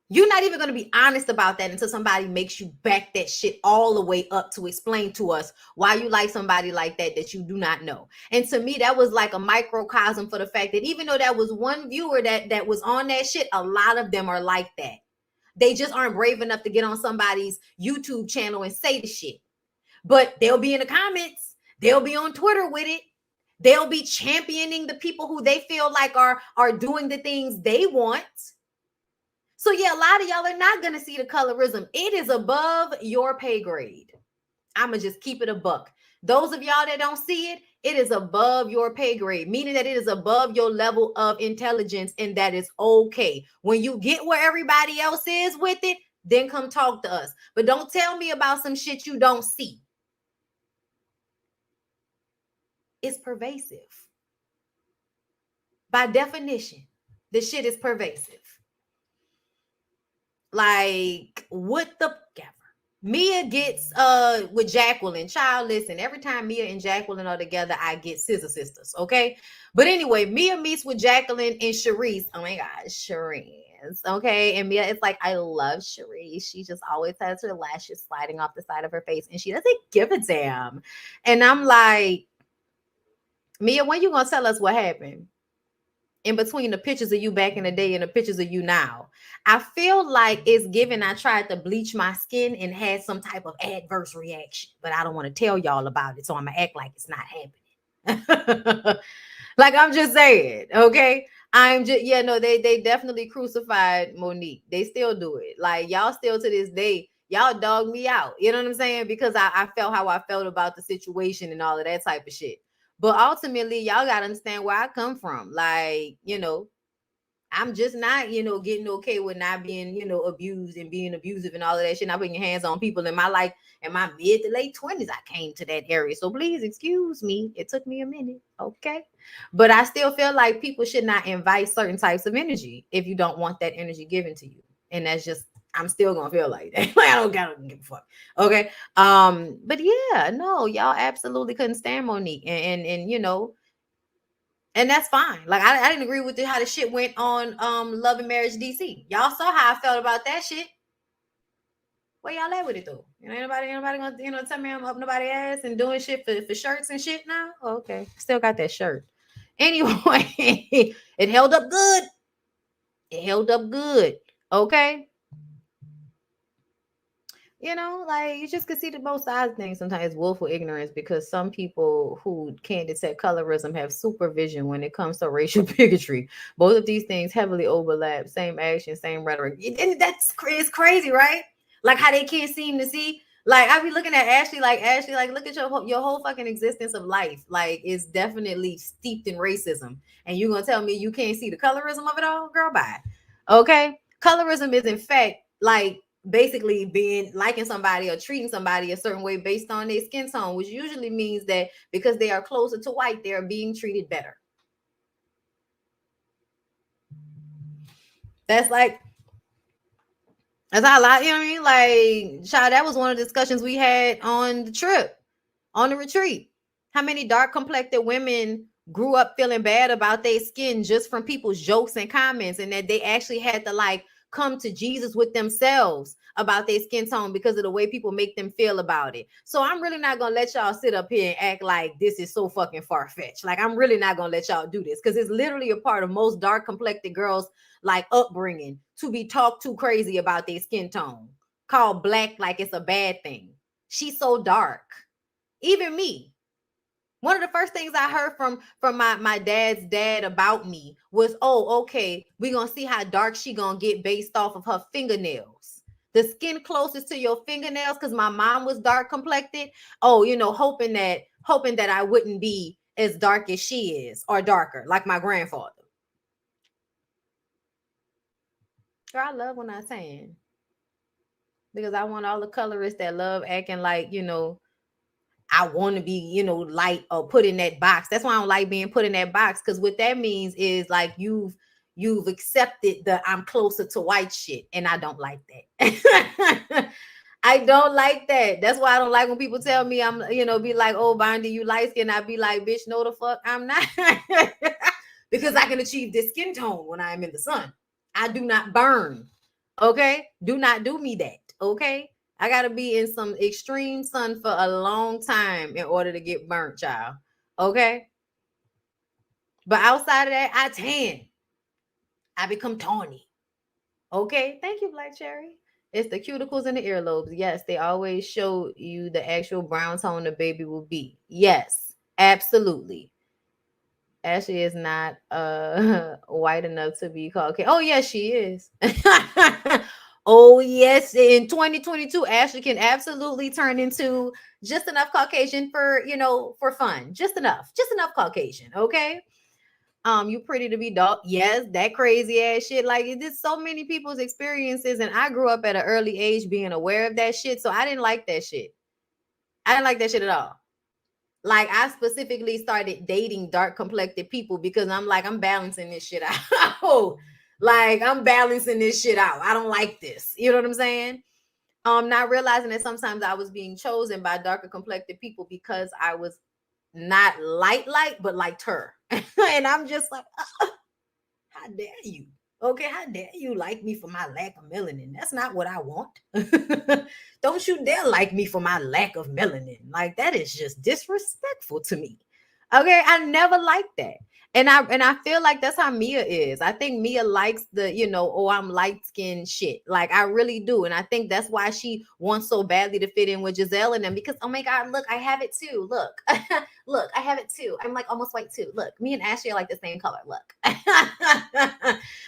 You're not even going to be honest about that until somebody makes you back that shit all the way up to explain to us why you like somebody like that you do not know. And to me, that was like a microcosm for the fact that even though that was one viewer that was on that shit, a lot of them are like that. They just aren't brave enough to get on somebody's YouTube channel and say the shit. But they'll be in the comments. They'll be on Twitter with it. They'll be championing the people who they feel like are doing the things they want. So yeah, a lot of y'all are not going to see the colorism. It is above your pay grade. I'm going to just keep it a buck. Those of y'all that don't see it, it is above your pay grade, meaning that it is above your level of intelligence, and that is okay. When you get where everybody else is with it, then come talk to us. But don't tell me about some shit you don't see. It's pervasive. By definition, the shit is pervasive. Like, what the ever. Mia gets with Jacqueline. Child, listen, every time Mia and Jacqueline are together, I get Scissor Sisters, okay? But anyway, Mia meets with Jacqueline and Sharice. Oh my gosh, Sharice, okay? And Mia is like, I love Sharice. She just always has her lashes sliding off the side of her face, and she doesn't give a damn. And I'm like, Mia, when you gonna tell us what happened? In between the pictures of you back in the day and the pictures of you now. I feel like it's given I tried to bleach my skin and had some type of adverse reaction, but I don't want to tell y'all about it, so I'm gonna act like it's not happening. Like I'm just saying, okay? They definitely crucified Monique. They still do it. Like y'all still to this day y'all dogged me out. You know what I'm saying? Because I felt how I felt about the situation and all of that type of shit. But ultimately, y'all gotta understand where I come from. Like, I'm just not, getting okay with not being, abused and being abusive and all of that shit. Not putting your hands on people in my life. In my mid to late 20s, I came to that area. So please excuse me. It took me a minute. Okay. But I still feel like people should not invite certain types of energy if you don't want that energy given to you. And that's just, I'm still gonna feel like that. Like, I don't gotta give a fuck. Okay. But yeah, no, y'all absolutely couldn't stand Monique. And and that's fine. Like, I didn't agree with how the shit went on Love and Marriage DC. Y'all saw how I felt about that shit. Where y'all at with it though? Anybody gonna tell me I'm up nobody's ass and doing shit for shirts and shit now? Oh, okay. Still got that shirt. Anyway, it held up good. It held up good. Okay. Like, you just can see the both sides of things. Sometimes willful ignorance, because some people who can't detect colorism have supervision when it comes to racial bigotry. Both of these things heavily overlap. Same action, same rhetoric. And it's crazy, right? Like how they can't seem to see. Like, I be looking at Ashley, like, look at your whole fucking existence of life. Like, it's definitely steeped in racism. And you're gonna tell me you can't see the colorism of it all? Girl, bye. Okay? Colorism is, in fact, like, basically being liking somebody or treating somebody a certain way based on their skin tone, which usually means that because they are closer to white, they are being treated better. That's how a lot, you know what I mean? Like, child, that was one of the discussions we had on the trip, on the retreat. How many dark complected women grew up feeling bad about their skin just from people's jokes and comments, and that they actually had to come to Jesus with themselves about their skin tone because of the way people make them feel about it. So I'm really not gonna let y'all sit up here and act like this is so fucking far-fetched. Like, I'm really not gonna let y'all do this, because it's literally a part of most dark complected girls upbringing to be talked too crazy about their skin tone, called black like it's a bad thing. She's so dark. Even me. One of the first things I heard from my dad's dad about me was, oh, okay, we're gonna see how dark she gonna get based off of her fingernails. The skin closest to your fingernails, because my mom was dark complected. Oh, hoping that I wouldn't be as dark as she is, or darker, like my grandfather. Girl, I love when I'm saying, because I want all the colorists that love acting like, I want to be, light or put in that box. That's why I don't like being put in that box, because what that means is like you've accepted the I'm closer to white shit, and I don't like that. I don't like that. That's why I don't like when people tell me I'm, be like, oh, Bondy, you light skin. I be like, bitch, no the fuck I'm not. Because I can achieve this skin tone when I'm in the sun. I do not burn. Okay? Do not do me that. Okay? I gotta be in some extreme sun for a long time in order to get burnt, child. Okay? But outside of that, I tan. I become tawny. Okay? Thank you, Black Cherry. It's the cuticles and the earlobes. Yes, they always show you the actual brown tone the baby will be. Yes, absolutely. Ashley is not white enough to be called. Oh, yes, she is. Oh, yes. In 2022, Ashley can absolutely turn into just enough Caucasian for, for fun. Just enough Caucasian. Okay. You pretty to be dog. Yes, that crazy ass shit. Like, it's so many people's experiences. And I grew up at an early age being aware of that shit. So I didn't like that shit. I didn't like that shit at all. Like, I specifically started dating dark complected people because I'm like, I'm balancing this shit out. Like, I'm balancing this shit out. I don't like this. You know what I'm saying? Not realizing that sometimes I was being chosen by darker complected people because I was not light, but like her. And I'm just like, how dare you? Okay, how dare you like me for my lack of melanin? That's not what I want. Don't you dare like me for my lack of melanin. Like, that is just disrespectful to me. Okay, I never liked that. And I feel like that's how Mia is. I think Mia likes the, oh, I'm light-skinned shit. Like, I really do. And I think that's why she wants so badly to fit in with Giselle and them, because, oh my God, look, I have it too. Look. Look, I have it too. I'm like almost white too. Look, me and Ashley are like the same color. Look.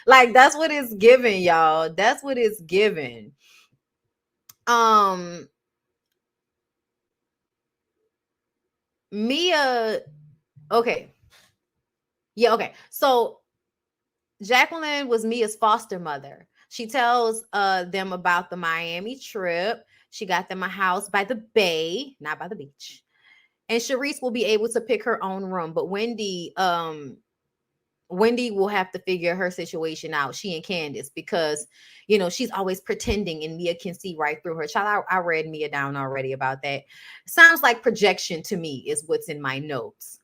Like, that's what it's giving, y'all. That's what it's giving. Mia, okay. Yeah, okay. So Jacqueline was Mia's foster mother. She tells them about the Miami trip. She got them a house by the bay, not by the beach. And Sharice will be able to pick her own room, but Wendy will have to figure her situation out, she and Candace, because she's always pretending and Mia can see right through her. Child, I read Mia down already about that. Sounds like projection to me is what's in my notes.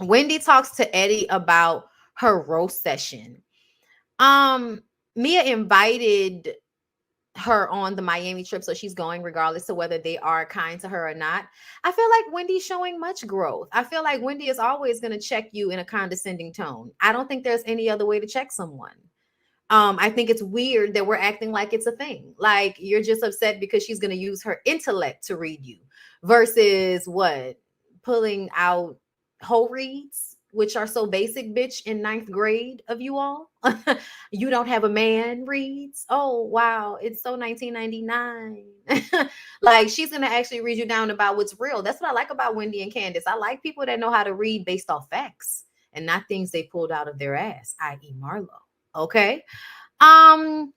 Wendy talks to Eddie about her roast session. Mia invited her on the Miami trip, so she's going regardless of whether they are kind to her or not. I feel like Wendy's showing much growth. I feel like Wendy is always going to check you in a condescending tone. I don't think there's any other way to check someone. I think it's weird that we're acting like it's a thing. Like you're just upset because she's going to use her intellect to read you versus what? Pulling out whole reads, which are so basic, bitch, in ninth grade of you all. You don't have a man reads. Oh, wow. It's so 1999. Like she's going to actually read you down about what's real. That's what I like about Wendy and Candace. I like people that know how to read based off facts and not things they pulled out of their ass, i.e. Marlo. Okay. Um,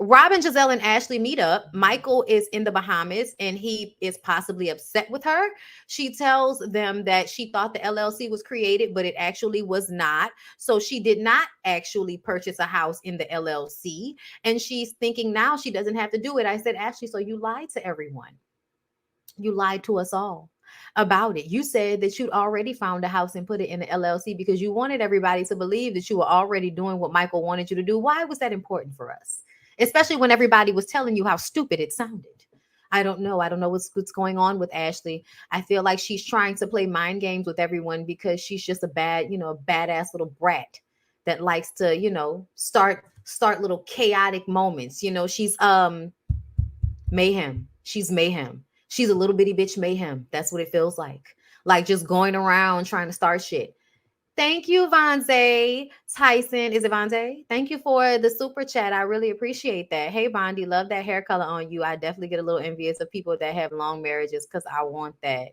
Robin, Giselle, and Ashley meet up. Michael is in the Bahamas and he is possibly upset with her. She tells them that she thought the LLC was created, but it actually was not. So she did not actually purchase a house in the LLC. And she's thinking now she doesn't have to do it. I said, Ashley, so you lied to everyone. You lied to us all about it. You said that you'd already found a house and put it in the LLC because you wanted everybody to believe that you were already doing what Michael wanted you to do. Why was that important for us? Especially when everybody was telling you how stupid it sounded. I don't know. I don't know what's going on with Ashley. I feel like she's trying to play mind games with everyone because she's just a badass little brat that likes to, start little chaotic moments. She's mayhem. She's mayhem. She's a little bitty bitch mayhem. That's what it feels like. Like just going around trying to start shit. Thank you, Vonze. Tyson, is it Vonze? Thank you for the super chat. I really appreciate that. Hey, Bondi, love that hair color on you. I definitely get a little envious of people that have long marriages because I want that.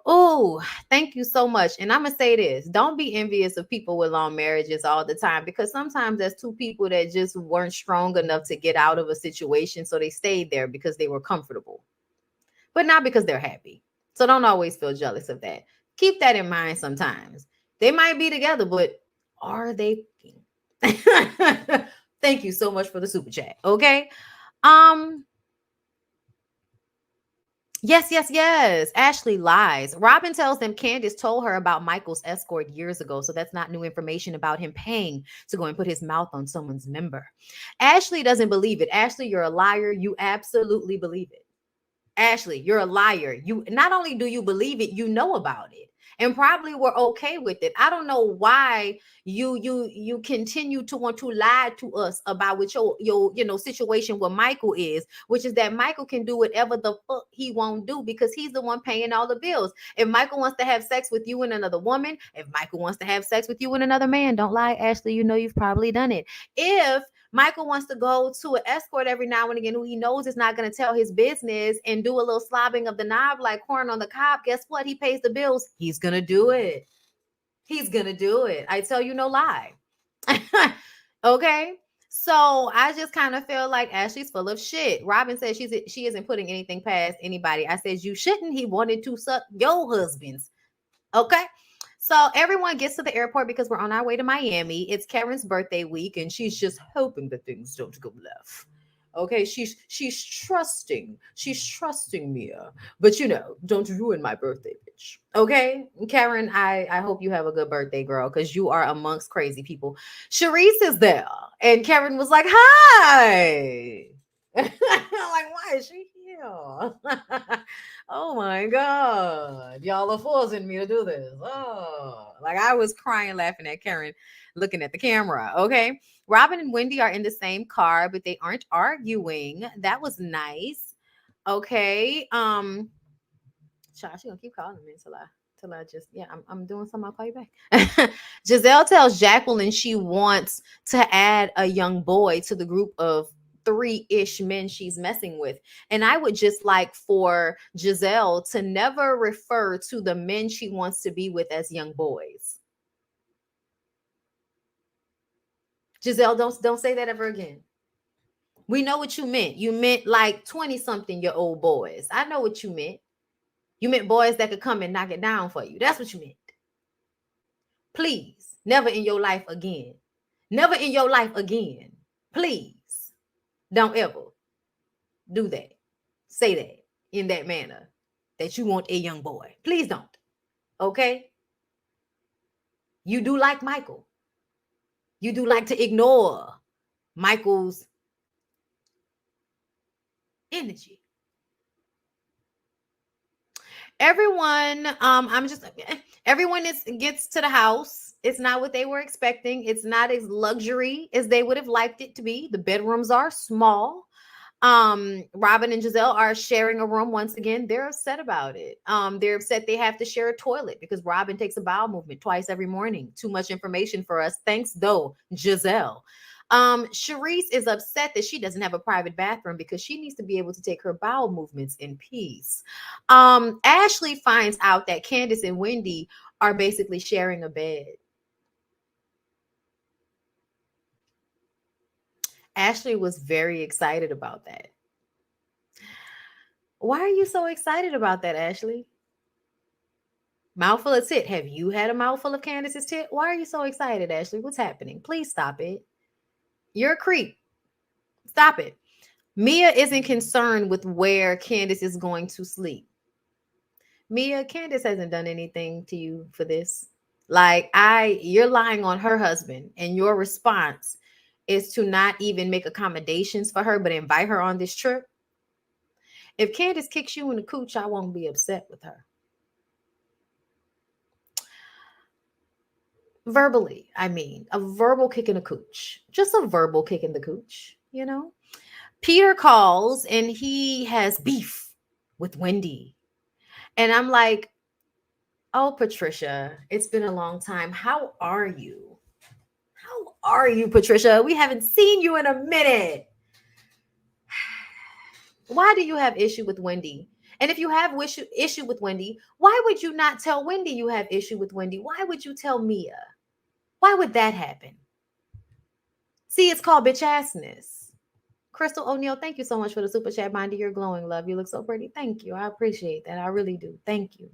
Oh, thank you so much. And I'm going to say this. Don't be envious of people with long marriages all the time because sometimes there's two people that just weren't strong enough to get out of a situation. So they stayed there because they were comfortable, but not because they're happy. So don't always feel jealous of that. Keep that in mind sometimes. They might be together, but are they? Thank you so much for the super chat. Okay. Yes. Ashley lies. Robin tells them Candace told her about Michael's escort years ago, so that's not new information about him paying to go and put his mouth on someone's member. Ashley doesn't believe it. Ashley, you're a liar. You absolutely believe it. Ashley, you're a liar. You not only do you believe it, you know about it and probably were okay with it. I don't know why you continue to want to lie to us about what your situation with Michael is, which is that Michael can do whatever the fuck he won't do because he's the one paying all the bills. If Michael wants to have sex with you and another woman, if Michael wants to have sex with you and another man, don't lie, Ashley, you've probably done it. If Michael wants to go to an escort every now and again who he knows is not going to tell his business and do a little slobbing of the knob like corn on the cob. Guess what? He pays the bills. He's going to do it. He's going to do it. I tell you no lie. Okay. So I just kind of feel like Ashley's full of shit. Robin says she isn't putting anything past anybody. I said, you shouldn't. He wanted to suck your husband's. Okay. So everyone gets to the airport because we're on our way to Miami. It's Karen's birthday week, and she's just hoping that things don't go left. Okay, she's trusting. She's trusting Mia. But don't ruin my birthday, bitch. Okay? Karen, I hope you have a good birthday, girl, because you are amongst crazy people. Sharice is there. And Karen was like, hi. I'm like, why is she here? Oh my God. Y'all are forcing me to do this. Oh, like I was crying, laughing at Karen, looking at the camera. Okay. Robin and Wendy are in the same car, but they aren't arguing. That was nice. Okay. Child, she gonna keep calling me till I just, I'm doing something. I'll call you back. Giselle tells Jacqueline she wants to add a young boy to the group of 3-ish men she's messing with. And I would just like for Giselle to never refer to the men she wants to be with as young boys. Giselle, don't say that ever again. We know what you meant. You meant like 20-something-year-old boys. I know what you meant. You meant boys that could come and knock it down for you. That's what you meant. Please, never in your life again. Never in your life again. Please, don't ever do that. Say that in that manner that you want a young boy. Please don't. Okay? You do like Michael. You do like to ignore Michael's energy. Everyone, everyone gets to the house. It's not what they were expecting. It's not as luxury as they would have liked it to be. The bedrooms are small. Robin and Giselle are sharing a room once again. They're upset about it. They're upset they have to share a toilet because Robin takes a bowel movement twice every morning. Too much information for us. Thanks, though, Giselle. Sharice is upset that she doesn't have a private bathroom because she needs to be able to take her bowel movements in peace. Ashley finds out that Candace and Wendy are basically sharing a bed. Ashley was very excited about that. Why are you so excited about that, Ashley? Mouthful of tit. Have you had a mouthful of Candace's tit? Why are you so excited, Ashley? What's happening? Please stop it. You're a creep. Stop it. Mia isn't concerned with where Candace is going to sleep. Mia, Candace hasn't done anything to you for this. Like, you're lying on her husband, and your response is to not even make accommodations for her, but invite her on this trip. If Candace kicks you in the cooch, I won't be upset with her. Verbally, I mean, a verbal kick in the cooch. Just a verbal kick in the cooch, you know? Peter calls and he has beef with Wendy. And I'm like, oh, Patricia, it's been a long time. How are you? How are you, Patricia? We haven't seen you in a minute. Why do you have issue with Wendy? And if you have issue with Wendy, why would you not tell Wendy you have issue with Wendy? Why would you tell Mia? Why would that happen? See, it's called bitch assness. Crystal O'Neill, thank you so much for the super chat, Bondy. You're glowing, love. You look so pretty. Thank you. I appreciate that. I really do. Thank you.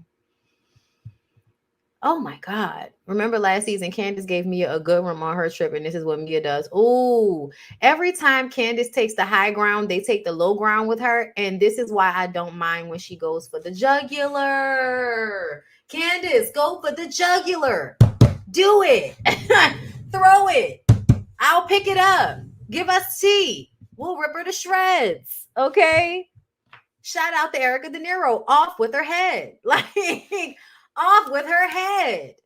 Oh my God. Remember last season, Candace gave Mia a good room on her trip, and this is what Mia does. Ooh, every time Candace takes the high ground, they take the low ground with her. And this is why I don't mind when she goes for the jugular. Candace, go for the jugular. Do it. Throw it. I'll pick it up. Give us tea. We'll rip her to shreds. Okay? Shout out to Erica De Niro. Off with her head. Like, off with her head.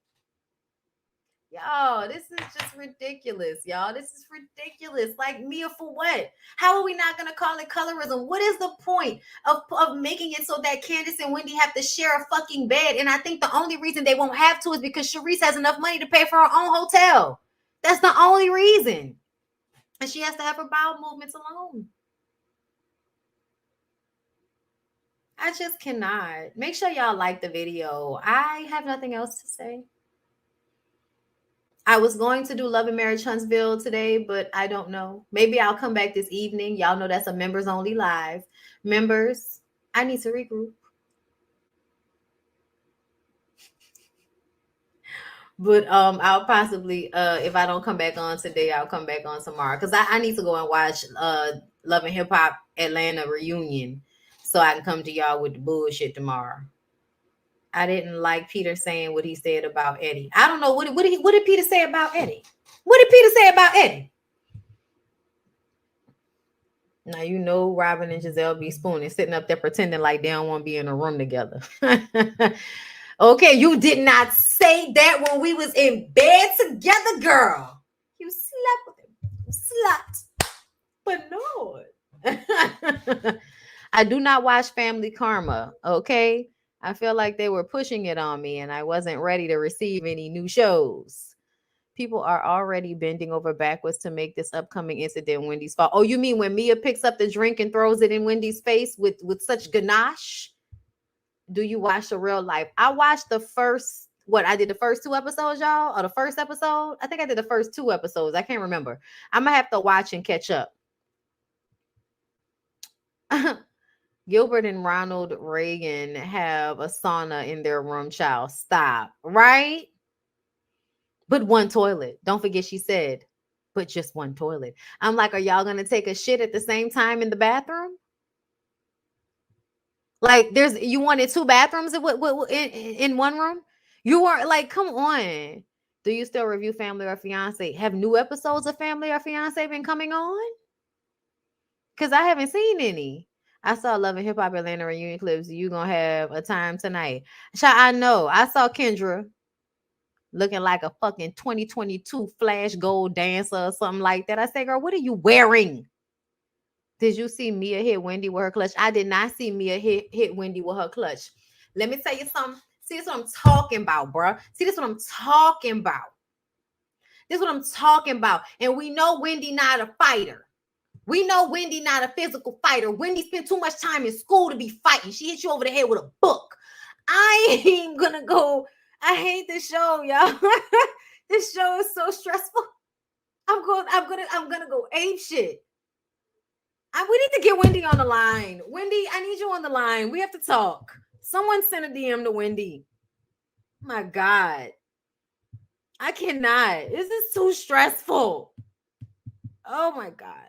Y'all, this is just ridiculous, y'all. This is ridiculous. Like, Mia, for what? How are we not going to call it colorism? What is the point of making it so that Candace and Wendy have to share a fucking bed? And I think the only reason they won't have to is because Sharice has enough money to pay for her own hotel. That's the only reason. And she has to have her bowel movements alone. I just cannot. Make sure y'all like the video. I have nothing else to say. I was going to do Love and Marriage Huntsville today, but I don't know. Maybe I'll come back this evening. Y'all know that's a members only live. Members, I need to regroup. But I'll possibly, if I don't come back on today, I'll come back on tomorrow. Because I need to go and watch Love and Hip Hop Atlanta reunion so I can come to y'all with the bullshit tomorrow. I didn't like Peter saying what he said about Eddie. I don't know. What did Peter say about Eddie? What did Peter say about Eddie? Now, you know, Robin and Giselle be spooning, sitting up there pretending like they don't want to be in a room together. Okay, you did not say that when we was in bed together, girl. You slept with him. You slut. But no. I do not watch Family Karma, okay? I feel like they were pushing it on me and I wasn't ready to receive any new shows. People are already bending over backwards to make this upcoming incident Wendy's fault. Oh, you mean when Mia picks up the drink and throws it in Wendy's face with such ganache? Do you watch the real life? I watched the first, what, I did the first 2 episodes, y'all, or the first episode. I think I did the first 2 episodes. I can't remember. I'm gonna have to watch and catch up. Gilbert and Ronald Reagan have a sauna in their room, child. Stop. Right? But one toilet. Don't forget she said, but just one toilet. I'm like, are y'all gonna take a shit at the same time in the bathroom? Like, you wanted 2 bathrooms in one room? You weren't like, come on. Do you still review Family or Fiance? Have new episodes of Family or Fiance been coming on? Because I haven't seen any. I saw Love and Hip Hop Atlanta reunion clips. You gonna have a time tonight? I know. I saw Kendra looking like a fucking 2022 Flash Gold dancer or something like that. I said, girl, what are you wearing? Did you see Mia hit Wendy with her clutch? I did not see Mia hit Wendy with her clutch. Let me tell you something. See, this is what I'm talking about, bro. See, this is what I'm talking about. This is what I'm talking about. And we know Wendy not a fighter. We know Wendy not a physical fighter. Wendy spent too much time in school to be fighting. She hit you over the head with a book. I ain't gonna go. I hate this show, y'all. This show is so stressful. I'm gonna go ape shit. We need to get Wendy on the line. Wendy, I need you on the line. We have to talk. Someone send a DM to Wendy. My God. I cannot. This is too stressful. Oh my God.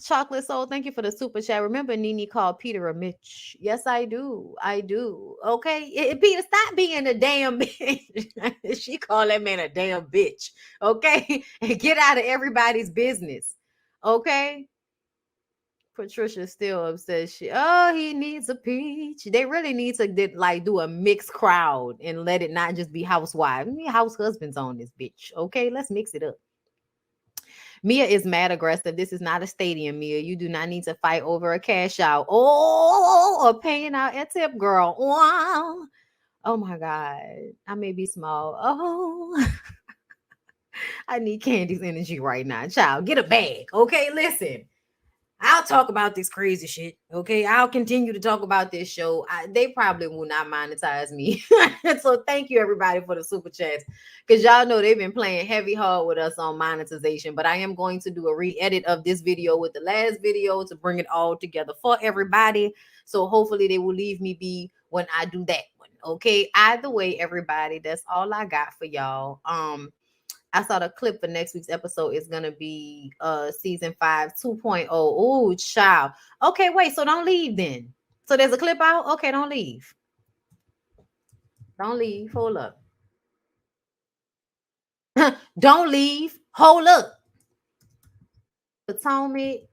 Chocolate Soul, thank you for the super chat. Remember Nene called Peter a Mitch. Yes, I do. I do. Okay. Peter, stop being a damn bitch. She called that man a damn bitch. Okay. And get out of everybody's business. Okay. Patricia's still upset. He needs a peach. They really need to do a mixed crowd and let it not just be housewives. We need house husbands on this bitch. Okay, let's mix it up. Mia is mad aggressive. This is not a stadium, Mia. You do not need to fight over a cash out. Or paying out a tip, girl. Wow. Oh my God. I may be small. Oh. I need Candy's energy right now. Child, get a bag. Okay, listen. I'll talk about this crazy shit. Okay, I'll continue to talk about this show. They probably will not monetize me. So thank you everybody for the super chats, because y'all know they've been playing heavy hard with us on monetization. But I am going to do a re-edit of this video with the last video to bring it all together for everybody. So hopefully they will leave me be when I do that one. Okay. Either way, everybody, that's all I got for y'all. I saw the clip for next week's episode is gonna be season 5 2.0. Oh, child. Okay, wait. So don't leave then. So there's a clip out. Okay, don't leave. Don't leave. Hold up. Don't leave. Hold up. Potomac.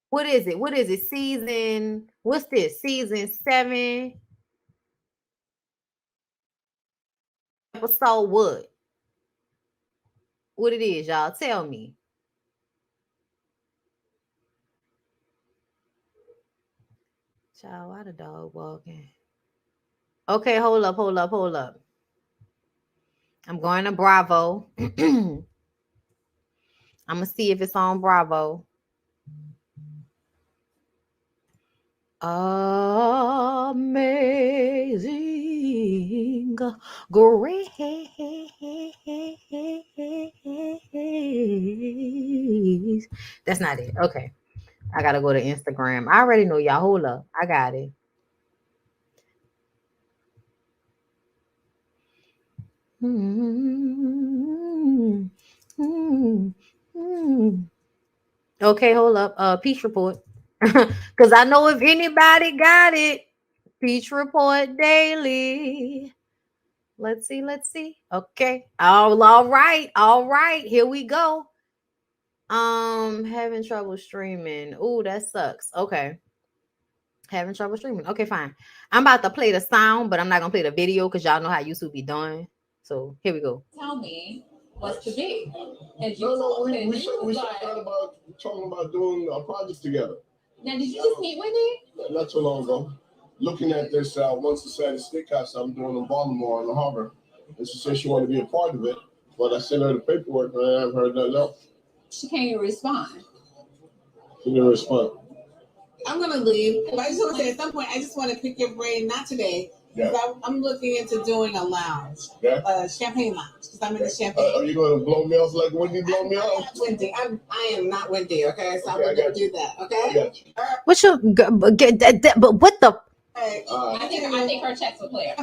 What is it? What is it? Season. What's this? Season 7. Episode what? What it is, y'all? Tell me. Child, why the dog walking? Okay, hold up. I'm going to Bravo. I'm gonna see if it's on Bravo. Amazing grace. That's not it. Okay. I gotta go to Instagram. I already know y'all. Hold up. I got it. Okay, hold up. Peach report. Because I know if anybody got it, Peach report daily. Let's see. Okay. All right. Here we go. Having trouble streaming. Ooh, that sucks. Okay. Having trouble streaming. Okay, fine. I'm about to play the sound, but I'm not gonna play the video because y'all know how YouTube be doing. So here we go. Tell me what's to be. And we started about talking about doing a project together. Now, did you just meet Wendy? Not too long ago. Looking at this once a Saturday steakhouse I'm doing in Baltimore in the harbor. And she said she wanted to be a part of it, but I sent her the paperwork and I haven't heard nothing else. She can't even respond. She didn't respond. I'm gonna leave, but I just want to say at some point I just want to pick your brain. Not today. Yeah. I'm looking into doing a lounge, champagne lounge, because I'm in the champagne. Are you going to blow me off like Wendy blow me off? Wendy, I am not Wendy. Okay, so I'm gonna do that. Okay. I got you. What you get that? But what the? Hey, I think her checks were clear.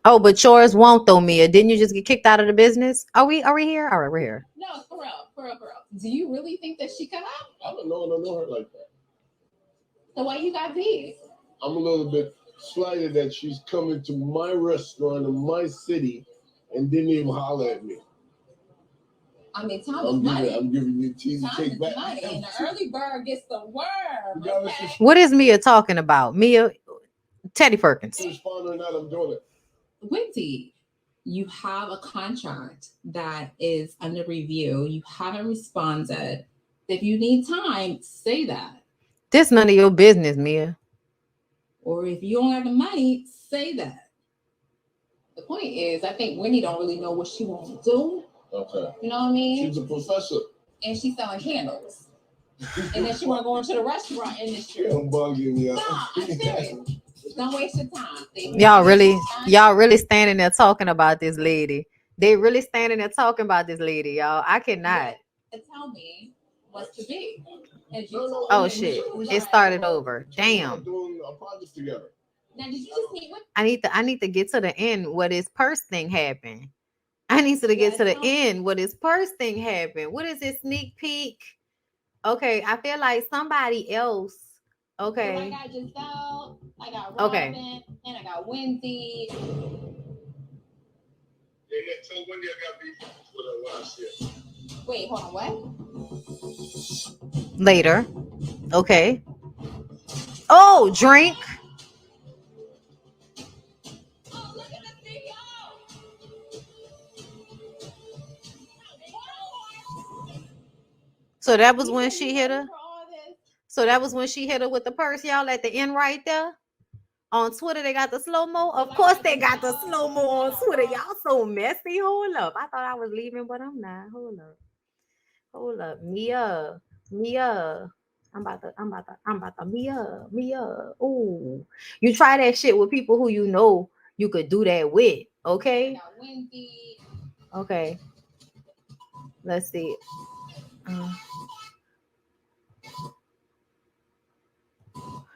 Oh, but yours won't though, Mia. Didn't you just get kicked out of the business? Are we here? All right, we're here. No, for real. Do you really think that she cut out? I don't know her like that. So why you got big? I'm a little bit slighted that she's coming to my restaurant in my city and didn't even holler at me. I mean, time is money. I'm giving you cheesy cake back. Money, and the early bird gets the worm. Okay? What is Mia talking about? Mia, Teddy Perkins. Respond or not, I'm doing it. Wendy, you have a contract that is under review. You haven't responded. If you need time, say that. This none of your business, Mia. Or if you don't have the money, say that. The point is, I think Wendy don't really know what she wants to do. Okay. You know what I mean? She's a professor. And she's selling candles. And then she want to go into the restaurant industry. I'm bugging you. No, I'm serious. Don't waste your time. Y'all really standing there talking about this lady. They really standing there talking about this lady, y'all. I cannot. Tell me what's to be. Oh shit! It started over. Damn. Doing a project together. Now, did you just meet with? I need to get to the end where this purse thing happened. I need to get to the end where this purse thing happened. What is this sneak peek? Okay, I feel like somebody else. Okay. So I got Giselle, I got Robin, and I got Wendy. Yeah, tell Wendy I got beef with her last year. Wait, hold on, what? Later. Okay. Oh, drink. Oh, look at the video. So that was when she hit her. So that was when she hit her with the purse, y'all, at the end right there. On Twitter, they got the slow-mo. Of course, they got the slow-mo on Twitter. Y'all so messy. Hold up. I thought I was leaving, but I'm not. Hold up. Mia. I'm about to Mia. Ooh. You try that shit with people who you know you could do that with. Okay. Okay. Let's see.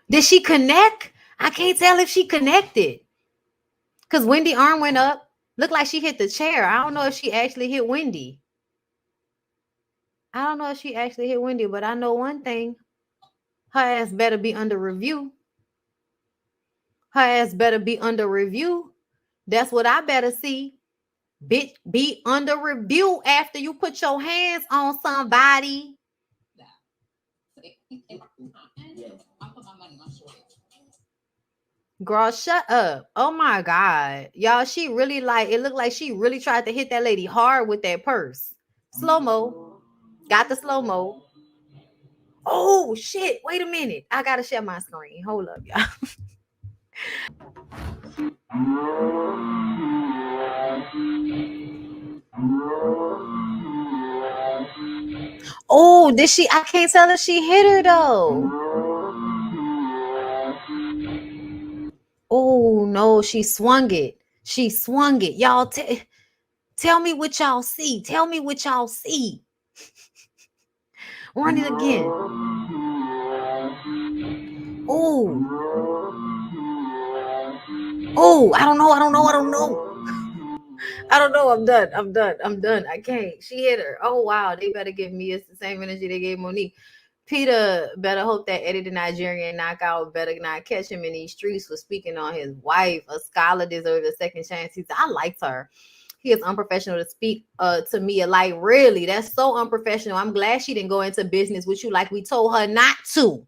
Did she connect? I can't tell if she connected. Because Wendy arm went up. Looked like she hit the chair. I don't know if she actually hit Wendy. But I know one thing. Her ass better be under review. That's what I better see. Bitch, be under review after you put your hands on somebody. I'll put my money on short. Girl, shut up. Oh my God. Y'all, she really it looked like she really tried to hit that lady hard with that purse. Slow-mo. Got the slow-mo. Oh shit. Wait a minute. I gotta share my screen. Hold up, y'all. Oh, did she? I can't tell if she hit her though. Oh no, she swung it. Y'all tell me what y'all see. Run it again. Oh, I don't know. I'm done. I can't. She hit her. Oh wow, they better give me the same energy they gave Monique. Peter better hope that Eddie the Nigerian knockout better not catch him in these streets for speaking on his wife. A scholar deserves a second chance. I liked her. He is unprofessional to speak to me. Like, really, that's so unprofessional. I'm glad she didn't go into business with you like we told her not to.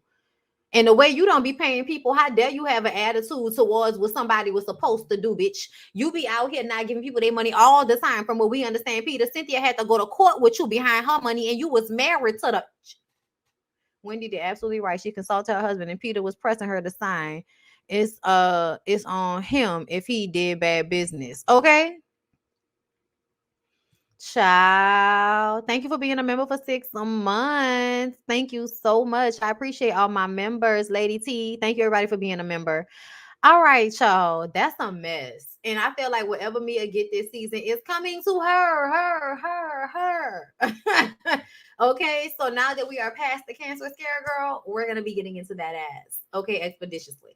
And the way you don't be paying people, how dare you have an attitude towards what somebody was supposed to do, bitch? You be out here not giving people their money all the time. From what we understand, Peter, Cynthia had to go to court with you behind her money, and you was married to the... Wendy did absolutely right. She consulted her husband, and Peter was pressing her to sign it's on him if he did bad business. Okay. Child, thank you for being a member for 6 months. Thank you so much. I appreciate all my members. Lady T, thank you everybody for being a member. All right, y'all. That's a mess. And I feel like whatever Mia get this season is coming to her. Okay, so now that we are past the cancer scare, girl, we're gonna be getting into that ass. Okay, expeditiously.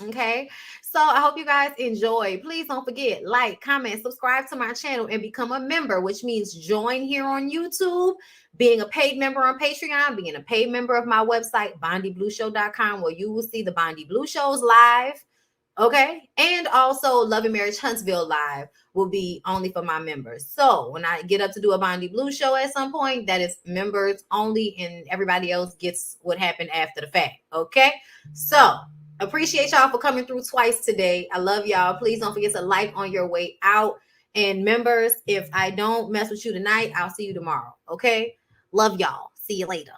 Okay, so I hope you guys enjoy. Please don't forget, like, comment, subscribe to my channel, and become a member, which means join here on YouTube, being a paid member on Patreon, being a paid member of my website, BondyBlueShow.com, where you will see the Bondy Blue shows live. Okay, and also Love and Marriage Huntsville live will be only for my members. So when I get up to do a Bondy Blue show at some point, that is members only, and everybody else gets what happened after the fact. Okay, so appreciate y'all for coming through twice today. I love y'all. Please don't forget to like on your way out. And members, if I don't mess with you tonight, I'll see you tomorrow. Okay, love y'all. See you later.